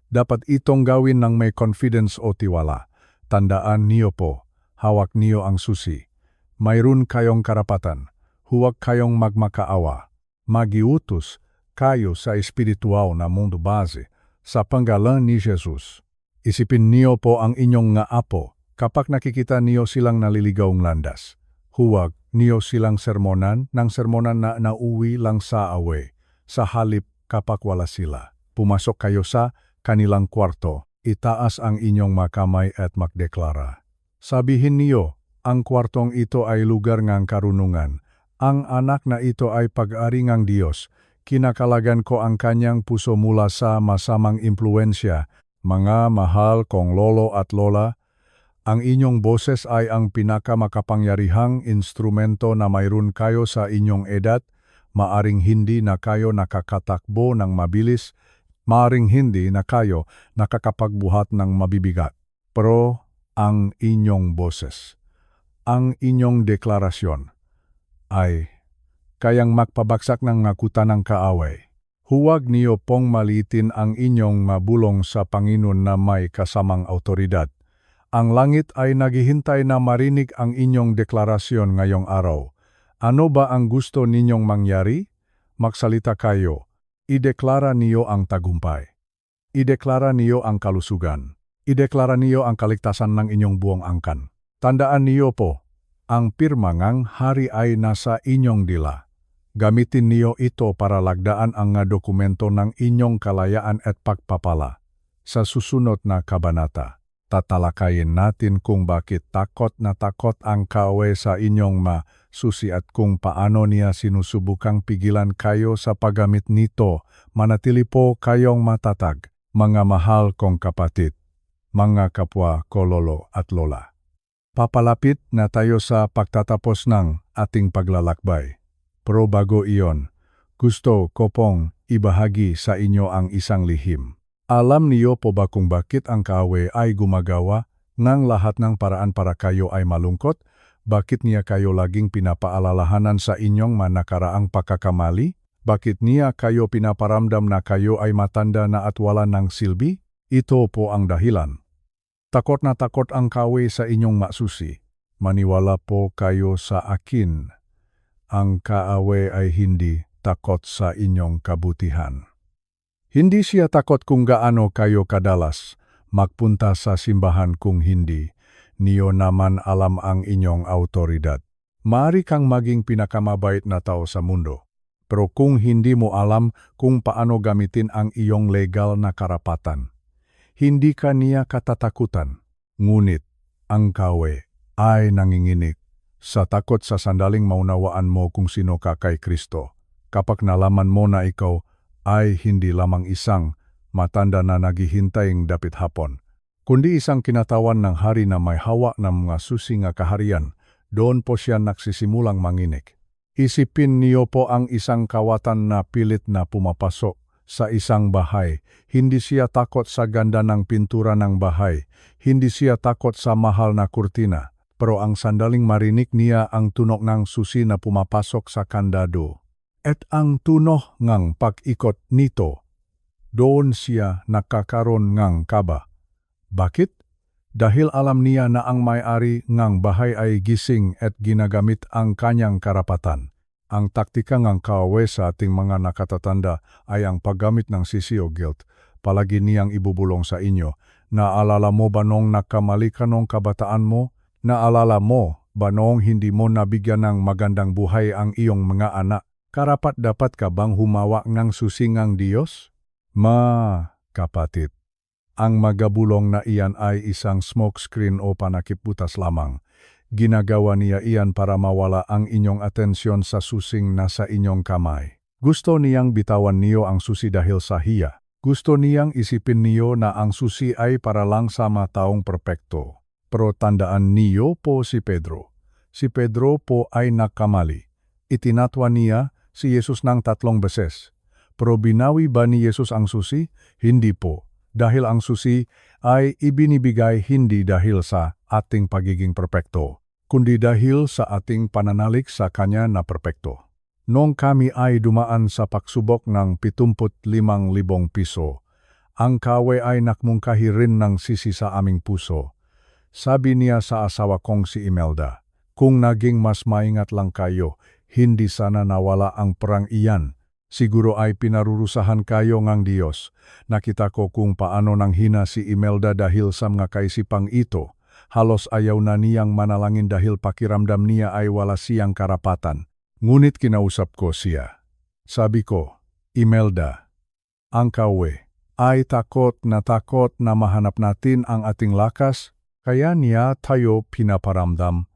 dapat itong gawin ng may confidence o tiwala. Tandaan niyo po, hawak niyo ang susi. Mayroon kayong karapatan. Huwag kayong magmakaawa. Magiutos kayo sa espiritual na mundo base sa pangalan ni Jesus. Isipin niyo po ang inyong nga apo kapag nakikita niyo silang naliligaong landas. Huwag niyo silang sermonan ng sermonan na nauwi lang sa awe. Sa halip kapag wala sila, pumasok kayo sa kanilang kwarto, itaas ang inyong makamay at magdeklara. Sabihin niyo, ang kwartong ito ay lugar ngang karunungan. Ang anak na ito ay pag-ari ngang Diyos. Kinakalagan ko ang kanyang puso mula sa masamang impluensya. Mga mahal kong lolo at lola, ang inyong boses ay ang pinakamakapangyarihang instrumento na mayroon kayo sa inyong edad. Maaring hindi na kayo nakakatakbo ng mabilis, maaring hindi na kayo nakakapagbuhat ng mabibigat. Pero ang inyong boses, ang inyong deklarasyon, ay kayang magpabagsak ng ngakutan ng kaaway. Huwag niyo pong maliitin ang inyong mabulong sa Panginoon na may kasamang autoridad. Ang langit ay naghihintay na marinig ang inyong deklarasyon ngayong araw. Ano ba ang gusto ninyong mangyari? Magsalita kayo. Ideklara niyo ang tagumpay. Ideklara niyo ang kalusugan. Ideklara niyo ang kaligtasan ng inyong buong angkan. Tandaan niyo po, ang pirma ngang hari ay nasa inyong dila. Gamitin niyo ito para lagdaan ang nga dokumento ng inyong kalayaan at pagpapala. Sa susunod na kabanata, tatalakayin natin kung bakit takot na takot ang kaaway sa inyong susi at kung paano niya sinusubukang pigilan kayo sa paggamit nito. Manatili po kayong matatag, mga mahal kong kapatid, mga kapwa ko lolo at lola. Papalapit na tayo sa pagtatapos ng ating paglalakbay. Pero bago iyon, gusto ko pong ibahagi sa inyo ang isang lihim. Alam niyo po ba kung bakit ang kaaway ay gumagawa ng lahat ng paraan para kayo ay malungkot? Bakit niya kayo laging pinapaalalahanan sa inyong nakaraang pagkakamali? Bakit niya kayo pinaparamdam na kayo ay matanda na at wala ng silbi? Ito po ang dahilan. Takot na takot ang kaaway sa inyong masusi. Maniwala po kayo sa akin. Ang kaaway ay hindi takot sa inyong kabutihan. Hindi siya takot kung gaano kayo kadalas magpunta sa simbahan kung hindi niyo naman alam ang inyong autoridad. Maaari kang maging pinakamabait na tao sa mundo, pero kung hindi mo alam kung paano gamitin ang iyong legal na karapatan, hindi ka niya katatakutan. Ngunit ang kaaway ay nanginginig sa takot sa sandaling maunawaan mo kung sino ka kay Kristo. Kapag nalaman mo na ikaw ay hindi lamang isang matanda na naghihintayng dapit hapon, kundi isang kinatawan ng hari na may hawak ng mga susi nga kaharian, doon po siya nagsisimulang manginig. Isipin niyo po ang isang kawatan na pilit na pumapasok sa isang bahay. Hindi siya takot sa ganda ng pintura ng bahay. Hindi siya takot sa mahal na kurtina. Pero ang sandaling marinig niya ang tunog ng susi na pumapasok sa kandado. At ang tunog ngang pag-ikot nito, doon siya nakakaroon ngang kaba. Bakit? Dahil alam niya na ang may-ari ngang bahay ay gising at ginagamit ang kanyang karapatan. Ang taktika ngang kaaway sa ating mga nakatatanda ay ang paggamit ng sisi o guilt. Palagi niyang ibubulong sa inyo. Naalala mo ba nung nakamali ka nung kabataan mo? Naalala mo ba noong hindi mo nabigyan ng magandang buhay ang iyong mga anak? Karapat-dapat ka bang humawak ng susingang Diyos? Kapatid, ang magabulong na iyan ay isang smokescreen o panakip butas lamang. Ginagawa niya iyan para mawala ang inyong atensyon sa susing nasa inyong kamay. Gusto niyang bitawan niyo ang susi dahil sa hiya. Gusto niyang isipin niyo na ang susi ay para lang sa mga taong perpekto. Pero tandaan niyo po si Pedro. Si Pedro po ay nakamali. Itinatwa niya si Jesus ng 3 beses. Pero binawi ba ni Jesus ang susi? Hindi po. Dahil ang susi ay ibinibigay hindi dahil sa ating pagiging perpekto, kundi dahil sa ating pananalig sa Kanya na perpekto. Noong kami ay dumaan sa pagsubok ng 75,000 piso, ang kaaway ay nakmungkahi rin ng sisi sa aming puso. Sabi niya sa asawa kong si Imelda, kung naging mas maingat lang kayo, hindi sana nawala ang perang iyan. Siguro ay pinarurusahan kayo ngang Diyos. Nakita ko kung paano nang hina si Imelda dahil sa mga kaisipang ito. Halos ayaw na niyang manalangin dahil pakiramdam niya ay wala siyang karapatan. Ngunit kinausap ko siya. Sabi ko, Imelda, ang kawe ay takot na mahanap natin ang ating lakas, kaya niya tayo pinaparamdam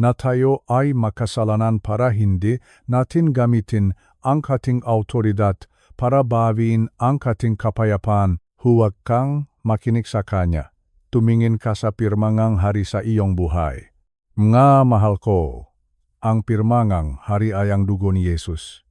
na tayo ay makasalanan para hindi natin gamitin ang ating autoridad para bawiin ang ating kapayapaan. Huwag kang makinig sa kanya. Tumingin ka sa pirmangang hari sa iyong buhay. Nga mahal ko, ang pirmangang hari ay ang dugo ni Jesus.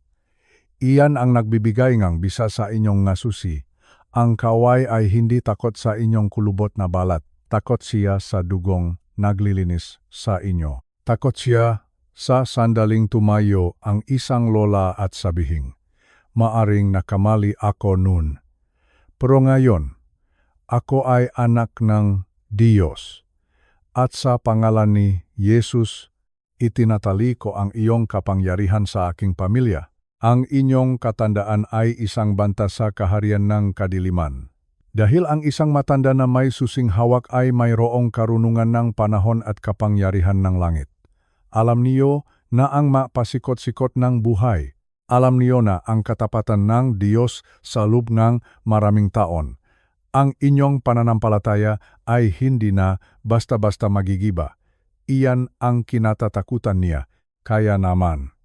Iyan ang nagbibigay ngang bisa sa inyong nga susi. Ang kaway ay hindi takot sa inyong kulubot na balat. Takot siya sa dugong naglilinis sa inyo. Takot siya sa sandaling tumayo ang isang lola at sabihin, maaring nakamali ako nun. Pero ngayon, ako ay anak ng Diyos. At sa pangalan ni Jesus, itinatali ko ang iyong kapangyarihan sa aking pamilya. Ang inyong katandaan ay isang banta sa kaharian ng kadiliman. Dahil ang isang matanda na may susing hawak ay mayroong karunungan ng panahon at kapangyarihan ng langit. Alam niyo na ang mapasikot-sikot ng buhay. Alam niyo na ang katapatan ng Diyos sa loob ng maraming taon. Ang inyong pananampalataya ay hindi na basta-basta magigiba. Iyan ang kinatatakutan niya. Kaya naman,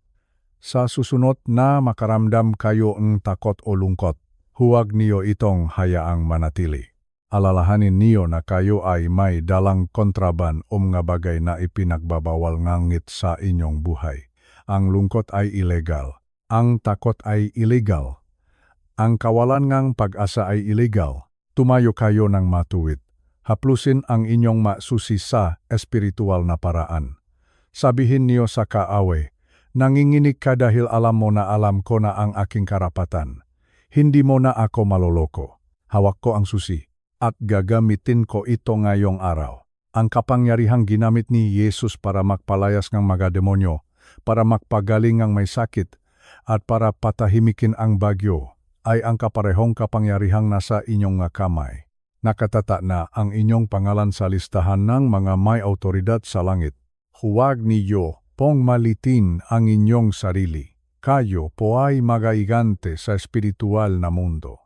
sa susunod na makaramdam kayo ng takot o lungkot, huwag niyo itong hayaang manatili. Alalahanin niyo na kayo ay may dalang kontraban o mga bagay na ipinagbabawal ngangit sa inyong buhay. Ang lungkot ay illegal. Ang takot ay illegal. Ang kawalan ngang pag-asa ay illegal. Tumayo kayo ng matuwid. Haplusin ang inyong masusi sa espiritual na paraan. Sabihin niyo sa kaawe, nanginginig ka dahil alam mo na alam ko na ang aking karapatan. Hindi mo na ako maloloko. Hawak ko ang susi. At gagamitin ko ito ngayong araw. Ang kapangyarihang ginamit ni Jesus para magpalayas ng mga demonyo, para magpagaling ang may sakit, at para patahimikin ang bagyo, ay ang kaparehong kapangyarihang nasa inyong kamay. Nakatata na ang inyong pangalan sa listahan ng mga may autoridad sa langit. Huwag niyo pong malitin ang inyong sarili. Kayo po ay magaigante sa espiritual na mundo.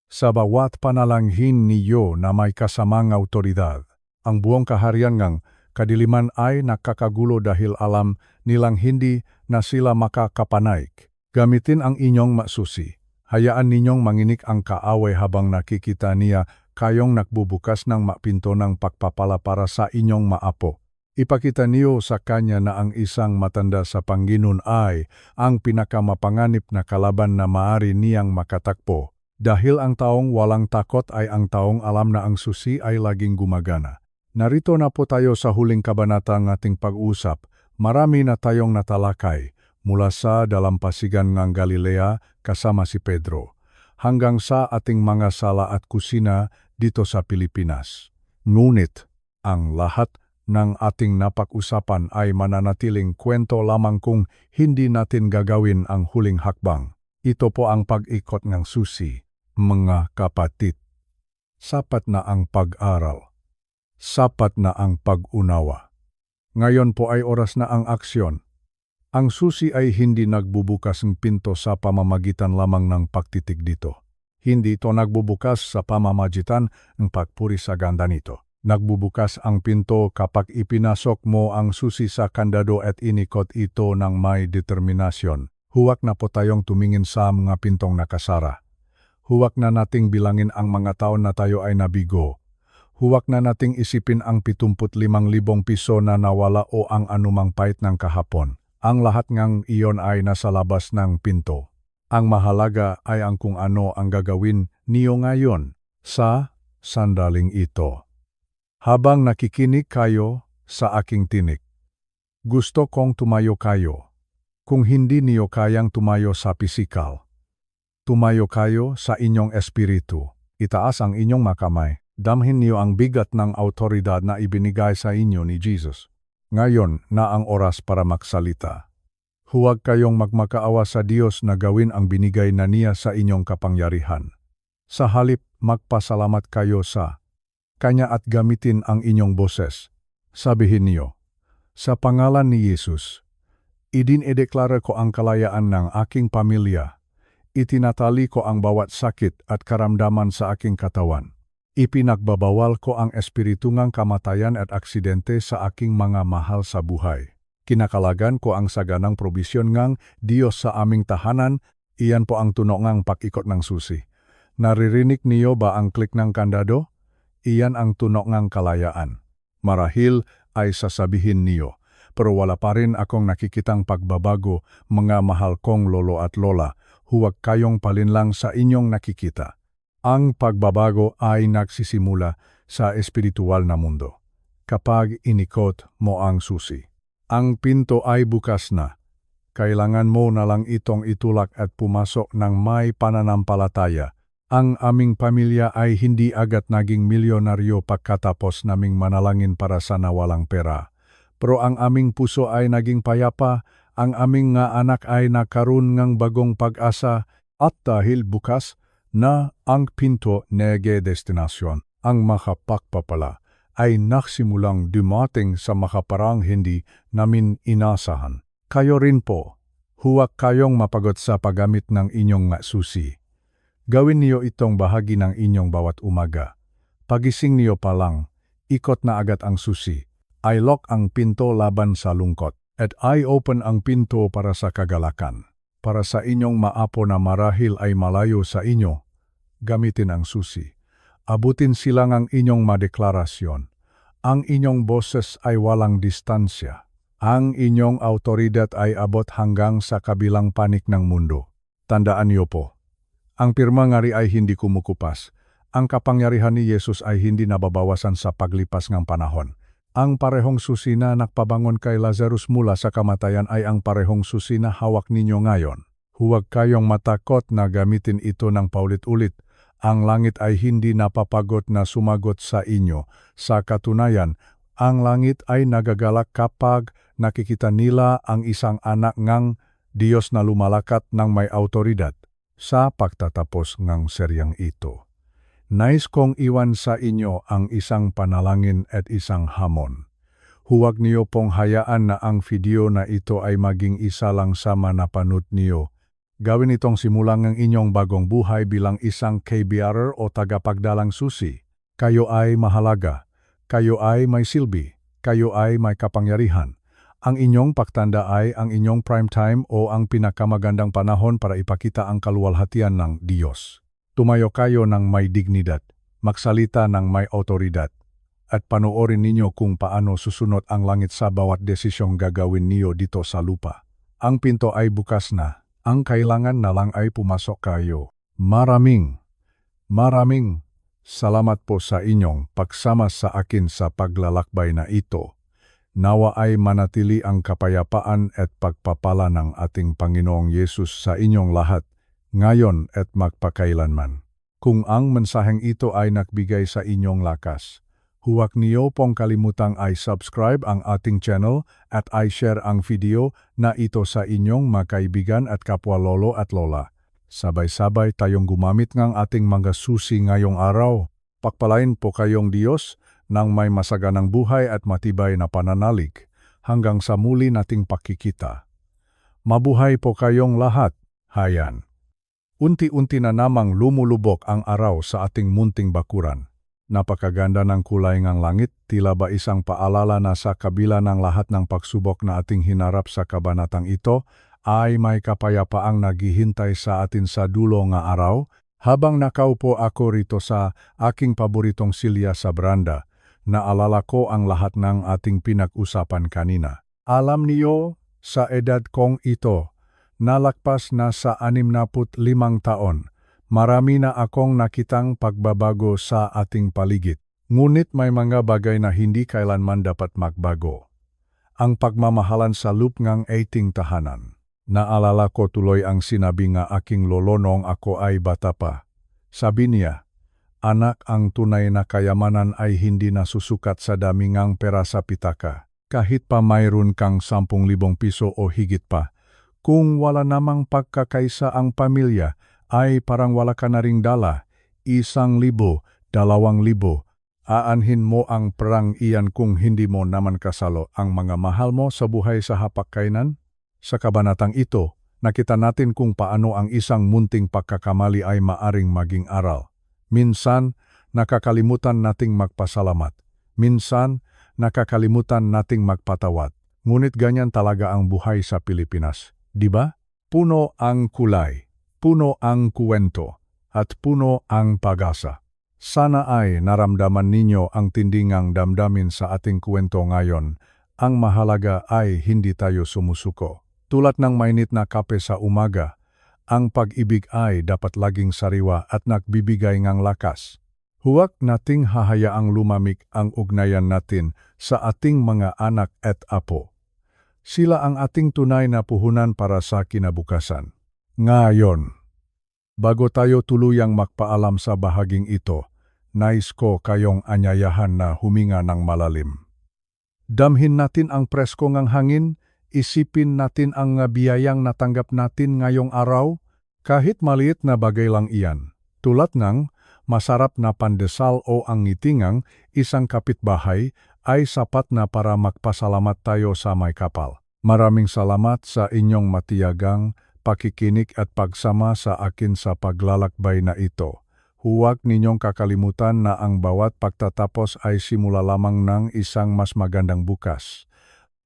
Sa bawat panalanghin niyo na may kasamang autoridad, ang buong kaharian ng kadiliman ay nakakagulo dahil alam nilang hindi na sila makakapanaig. Gamitin ang inyong masusi. Hayaan ninyong manginig ang kaaway habang nakikita niya kayong nakbubukas ng mapinto ng pagpapala para sa inyong maapo. Ipakita niyo sa kanya na ang isang matanda sa Panginoon ay ang pinakamapanganib na kalaban na maaari niyang makatakbo. Dahil ang taong walang takot ay ang taong alam na ang susi ay laging gumagana. Narito na po tayo sa huling kabanata ng ating pag-usap. Marami na tayong natalakay mula sa dalampasigan ng Galilea kasama si Pedro hanggang sa ating mga sala at kusina dito sa Pilipinas. Ngunit ang lahat ng ating napag-usapan ay mananatiling kwento lamang kung hindi natin gagawin ang huling hakbang. Ito po ang pag-ikot ng susi. Mga kapatid, sapat na ang pag-aral. Sapat na ang pag-unawa. Ngayon po ay oras na ang aksyon. Ang susi ay hindi nagbubukas ng pinto sa pamamagitan lamang ng pagtitig dito. Hindi ito nagbubukas sa pamamagitan ng pagpuri sa ganda nito. Nagbubukas ang pinto kapag ipinasok mo ang susi sa kandado at inikot ito ng may determinasyon. Huwag na po tayong tumingin sa mga pintong nakasara. Huwag na nating bilangin ang mga taon na tayo ay nabigo. Huwag na nating isipin ang 75,000 piso na nawala o ang anumang pait ng kahapon. Ang lahat ngang iyon ay nasa labas ng pinto. Ang mahalaga ay ang kung ano ang gagawin niyo ngayon sa sandaling ito. Habang nakikinig kayo sa aking tinig, gusto kong tumayo kayo. Kung hindi niyo kayang tumayo sa pisikal, tumayo kayo sa inyong espiritu. Itaas ang inyong makamay. Damhin niyo ang bigat ng autoridad na ibinigay sa inyo ni Jesus. Ngayon na ang oras para magsalita. Huwag kayong magmakaawa sa Diyos na gawin ang binigay na niya sa inyong kapangyarihan. Sa halip, magpasalamat kayo sa Kanya at gamitin ang inyong boses. Sabihin niyo, sa pangalan ni Jesus, idinideklara ko ang kalayaan ng aking pamilya. Itinatali ko ang bawat sakit at karamdaman sa aking katawan. Ipinagbabawal ko ang espiritu ng kamatayan at aksidente sa aking mga mahal sa buhay. Kinakalagan ko ang saganang probisyon ngang Diyos sa aming tahanan, iyan po ang tunog ngang pakikot ng susi. Naririnig niyo ba ang klik ng kandado? Iyan ang tunog ng kalayaan. Marahil ay sasabihin niyo, pero wala pa rin akong nakikitang pagbabago, mga mahal kong lolo at lola, huwag kayong palinlang sa inyong nakikita. Ang pagbabago ay nagsisimula sa espiritual na mundo. Kapag inikot mo ang susi, ang pinto ay bukas na. Kailangan mo na lang itong itulak at pumasok ng may pananampalataya. Ang aming pamilya ay hindi agad naging milyonaryo pagkatapos naming manalangin para sa nawalang pera. Pero ang aming puso ay naging payapa, ang aming nga anak ay nakaroon ng bagong pag-asa, at dahil bukas na ang pinto nege destinasyon, ang makapagpapala ay nagsimulang dumating sa makaparang hindi namin inasahan. Kayo rin po, huwag kayong mapagod sa paggamit ng inyong nga susi. Gawin niyo itong bahagi ng inyong bawat umaga. Pagising niyo pa lang, ikot na agad ang susi. I-lock ang pinto laban sa lungkot. At I-open ang pinto para sa kagalakan. Para sa inyong maapo na marahil ay malayo sa inyo, gamitin ang susi. Abutin silang ang inyong madeklarasyon. Ang inyong boses ay walang distansya. Ang inyong autoridad ay abot hanggang sa kabilang panig ng mundo. Tandaan niyo po, ang pirma ngari ay hindi kumukupas. Ang kapangyarihan ni Jesus ay hindi nababawasan sa paglipas ng panahon. Ang parehong susi na nakpabangon kay Lazarus mula sa kamatayan ay ang parehong susi na hawak ninyo ngayon. Huwag kayong matakot na gamitin ito ng paulit-ulit. Ang langit ay hindi napapagod na sumagot sa inyo. Sa katunayan, ang langit ay nagagalak kapag nakikita nila ang isang anak ngang Diyos na lumalakat ng may autoridad. Sa pagtatapos ng seryang ito, nais kong iwan sa inyo ang isang panalangin at isang hamon. Huwag niyo pong hayaan na ang video na ito ay maging isa lang sa manapanood niyo. Gawin itong simulang ng inyong bagong buhay bilang isang KBRer o tagapagdalang susi. Kayo ay mahalaga. Kayo ay may silbi. Kayo ay may kapangyarihan. Ang inyong pagtanda ay ang inyong prime time o ang pinakamagandang panahon para ipakita ang kaluwalhatian ng Diyos. Tumayo kayo ng may dignidad, magsalita ng may autoridad, at panoorin ninyo kung paano susunod ang langit sa bawat desisyong gagawin niyo dito sa lupa. Ang pinto ay bukas na, ang kailangan na lang ay pumasok kayo. Maraming salamat po sa inyong pagsama sa akin sa paglalakbay na ito. Nawa ay manatili ang kapayapaan at pagpapala ng ating Panginoong Yesus sa inyong lahat, ngayon at magpakailanman. Kung ang mensaheng ito ay nagbigay sa inyong lakas, huwag niyo pong kalimutang i-subscribe ang ating channel at i-share ang video na ito sa inyong mga kaibigan at kapwa lolo at lola. Sabay-sabay tayong gumamit ng ating mga susi ngayong araw. Pagpalain po kayong Diyos ng may masaganang buhay at matibay na pananalig hanggang sa muli nating pakikita. Mabuhay po kayong lahat, hayan. Unti-unti na namang lumulubok ang araw sa ating munting bakuran. Napakaganda ng kulay ng langit, tila ba isang paalala na sa kabila ng lahat ng pagsubok na ating hinarap sa kabanatang ito, ay may kapayapaang naghihintay sa atin sa dulo nga araw, habang nakaupo ako rito sa aking paboritong silya sa beranda. Naalala ko ang lahat ng ating pinag-usapan kanina. Alam niyo, sa edad kong ito, nalagpas na sa 65 taon, marami na akong nakitang pagbabago sa ating paligid. Ngunit may mga bagay na hindi kailanman dapat magbago. Ang pagmamahalan sa loob ng ating tahanan. Naalala ko tuloy ang sinabi nga aking lolo noong ako ay bata pa. Sabi niya, anak, ang tunay na kayamanan ay hindi nasusukat sa dami ngang pera sa pitaka. Kahit pa mayroon kang 10,000 piso o higit pa, Kung wala namang pagkakaisa ang pamilya, ay parang wala ka na ring dala. 1,000, 2,000. Aanhin mo ang perang iyan kung hindi mo naman kasalo ang mga mahal mo sa buhay sa hapagkainan? Sa kabanatang ito, nakita natin kung paano ang isang munting pagkakamali ay maaring maging aral. Minsan, nakakalimutan nating magpasalamat. Minsan, nakakalimutan nating magpatawad. Ngunit ganyan talaga ang buhay sa Pilipinas, di ba? Puno ang kulay, puno ang kuwento, at puno ang pag-asa. Sana ay naramdaman ninyo ang tindingang damdamin sa ating kuwento ngayon. Ang mahalaga ay hindi tayo sumusuko. Tulad ng mainit na kape sa umaga, ang pag-ibig ay dapat laging sariwa at nagbibigay ng lakas. Huwag nating hahayaang lumamig ang ugnayan natin sa ating mga anak at apo. Sila ang ating tunay na puhunan para sa kinabukasan. Ngayon, bago tayo tuluyang magpaalam sa bahaging ito, nais ko kayong anyayahan na huminga ng malalim. Damhin natin ang presko ng hangin, isipin natin ang biyayang natanggap natin ngayong araw, kahit maliit na bagay lang iyan. Tulad ng masarap na pandesal o ang ngitingang isang kapitbahay ay sapat na para magpasalamat tayo sa may kapal. Maraming salamat sa inyong matiyagang pakikinig at pagsama sa akin sa paglalakbay na ito. Huwag ninyong kakalimutan na ang bawat pagtatapos ay simula lamang ng isang mas magandang bukas.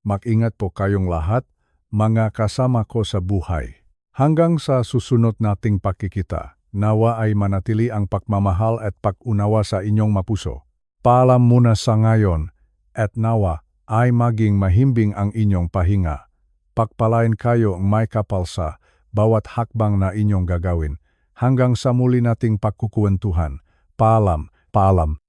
Mag-ingat po kayong lahat, mga kasama ko sa buhay. Hanggang sa susunod nating pakikita, nawa ay manatili ang pagmamahal at pag-unawa sa inyong mapuso. Paalam muna sa ngayon, at nawa ay maging mahimbing ang inyong pahinga. Pagpalain kayo ang may kapal sa bawat hakbang na inyong gagawin. Hanggang sa muli nating pagkukwentuhan. Paalam, paalam.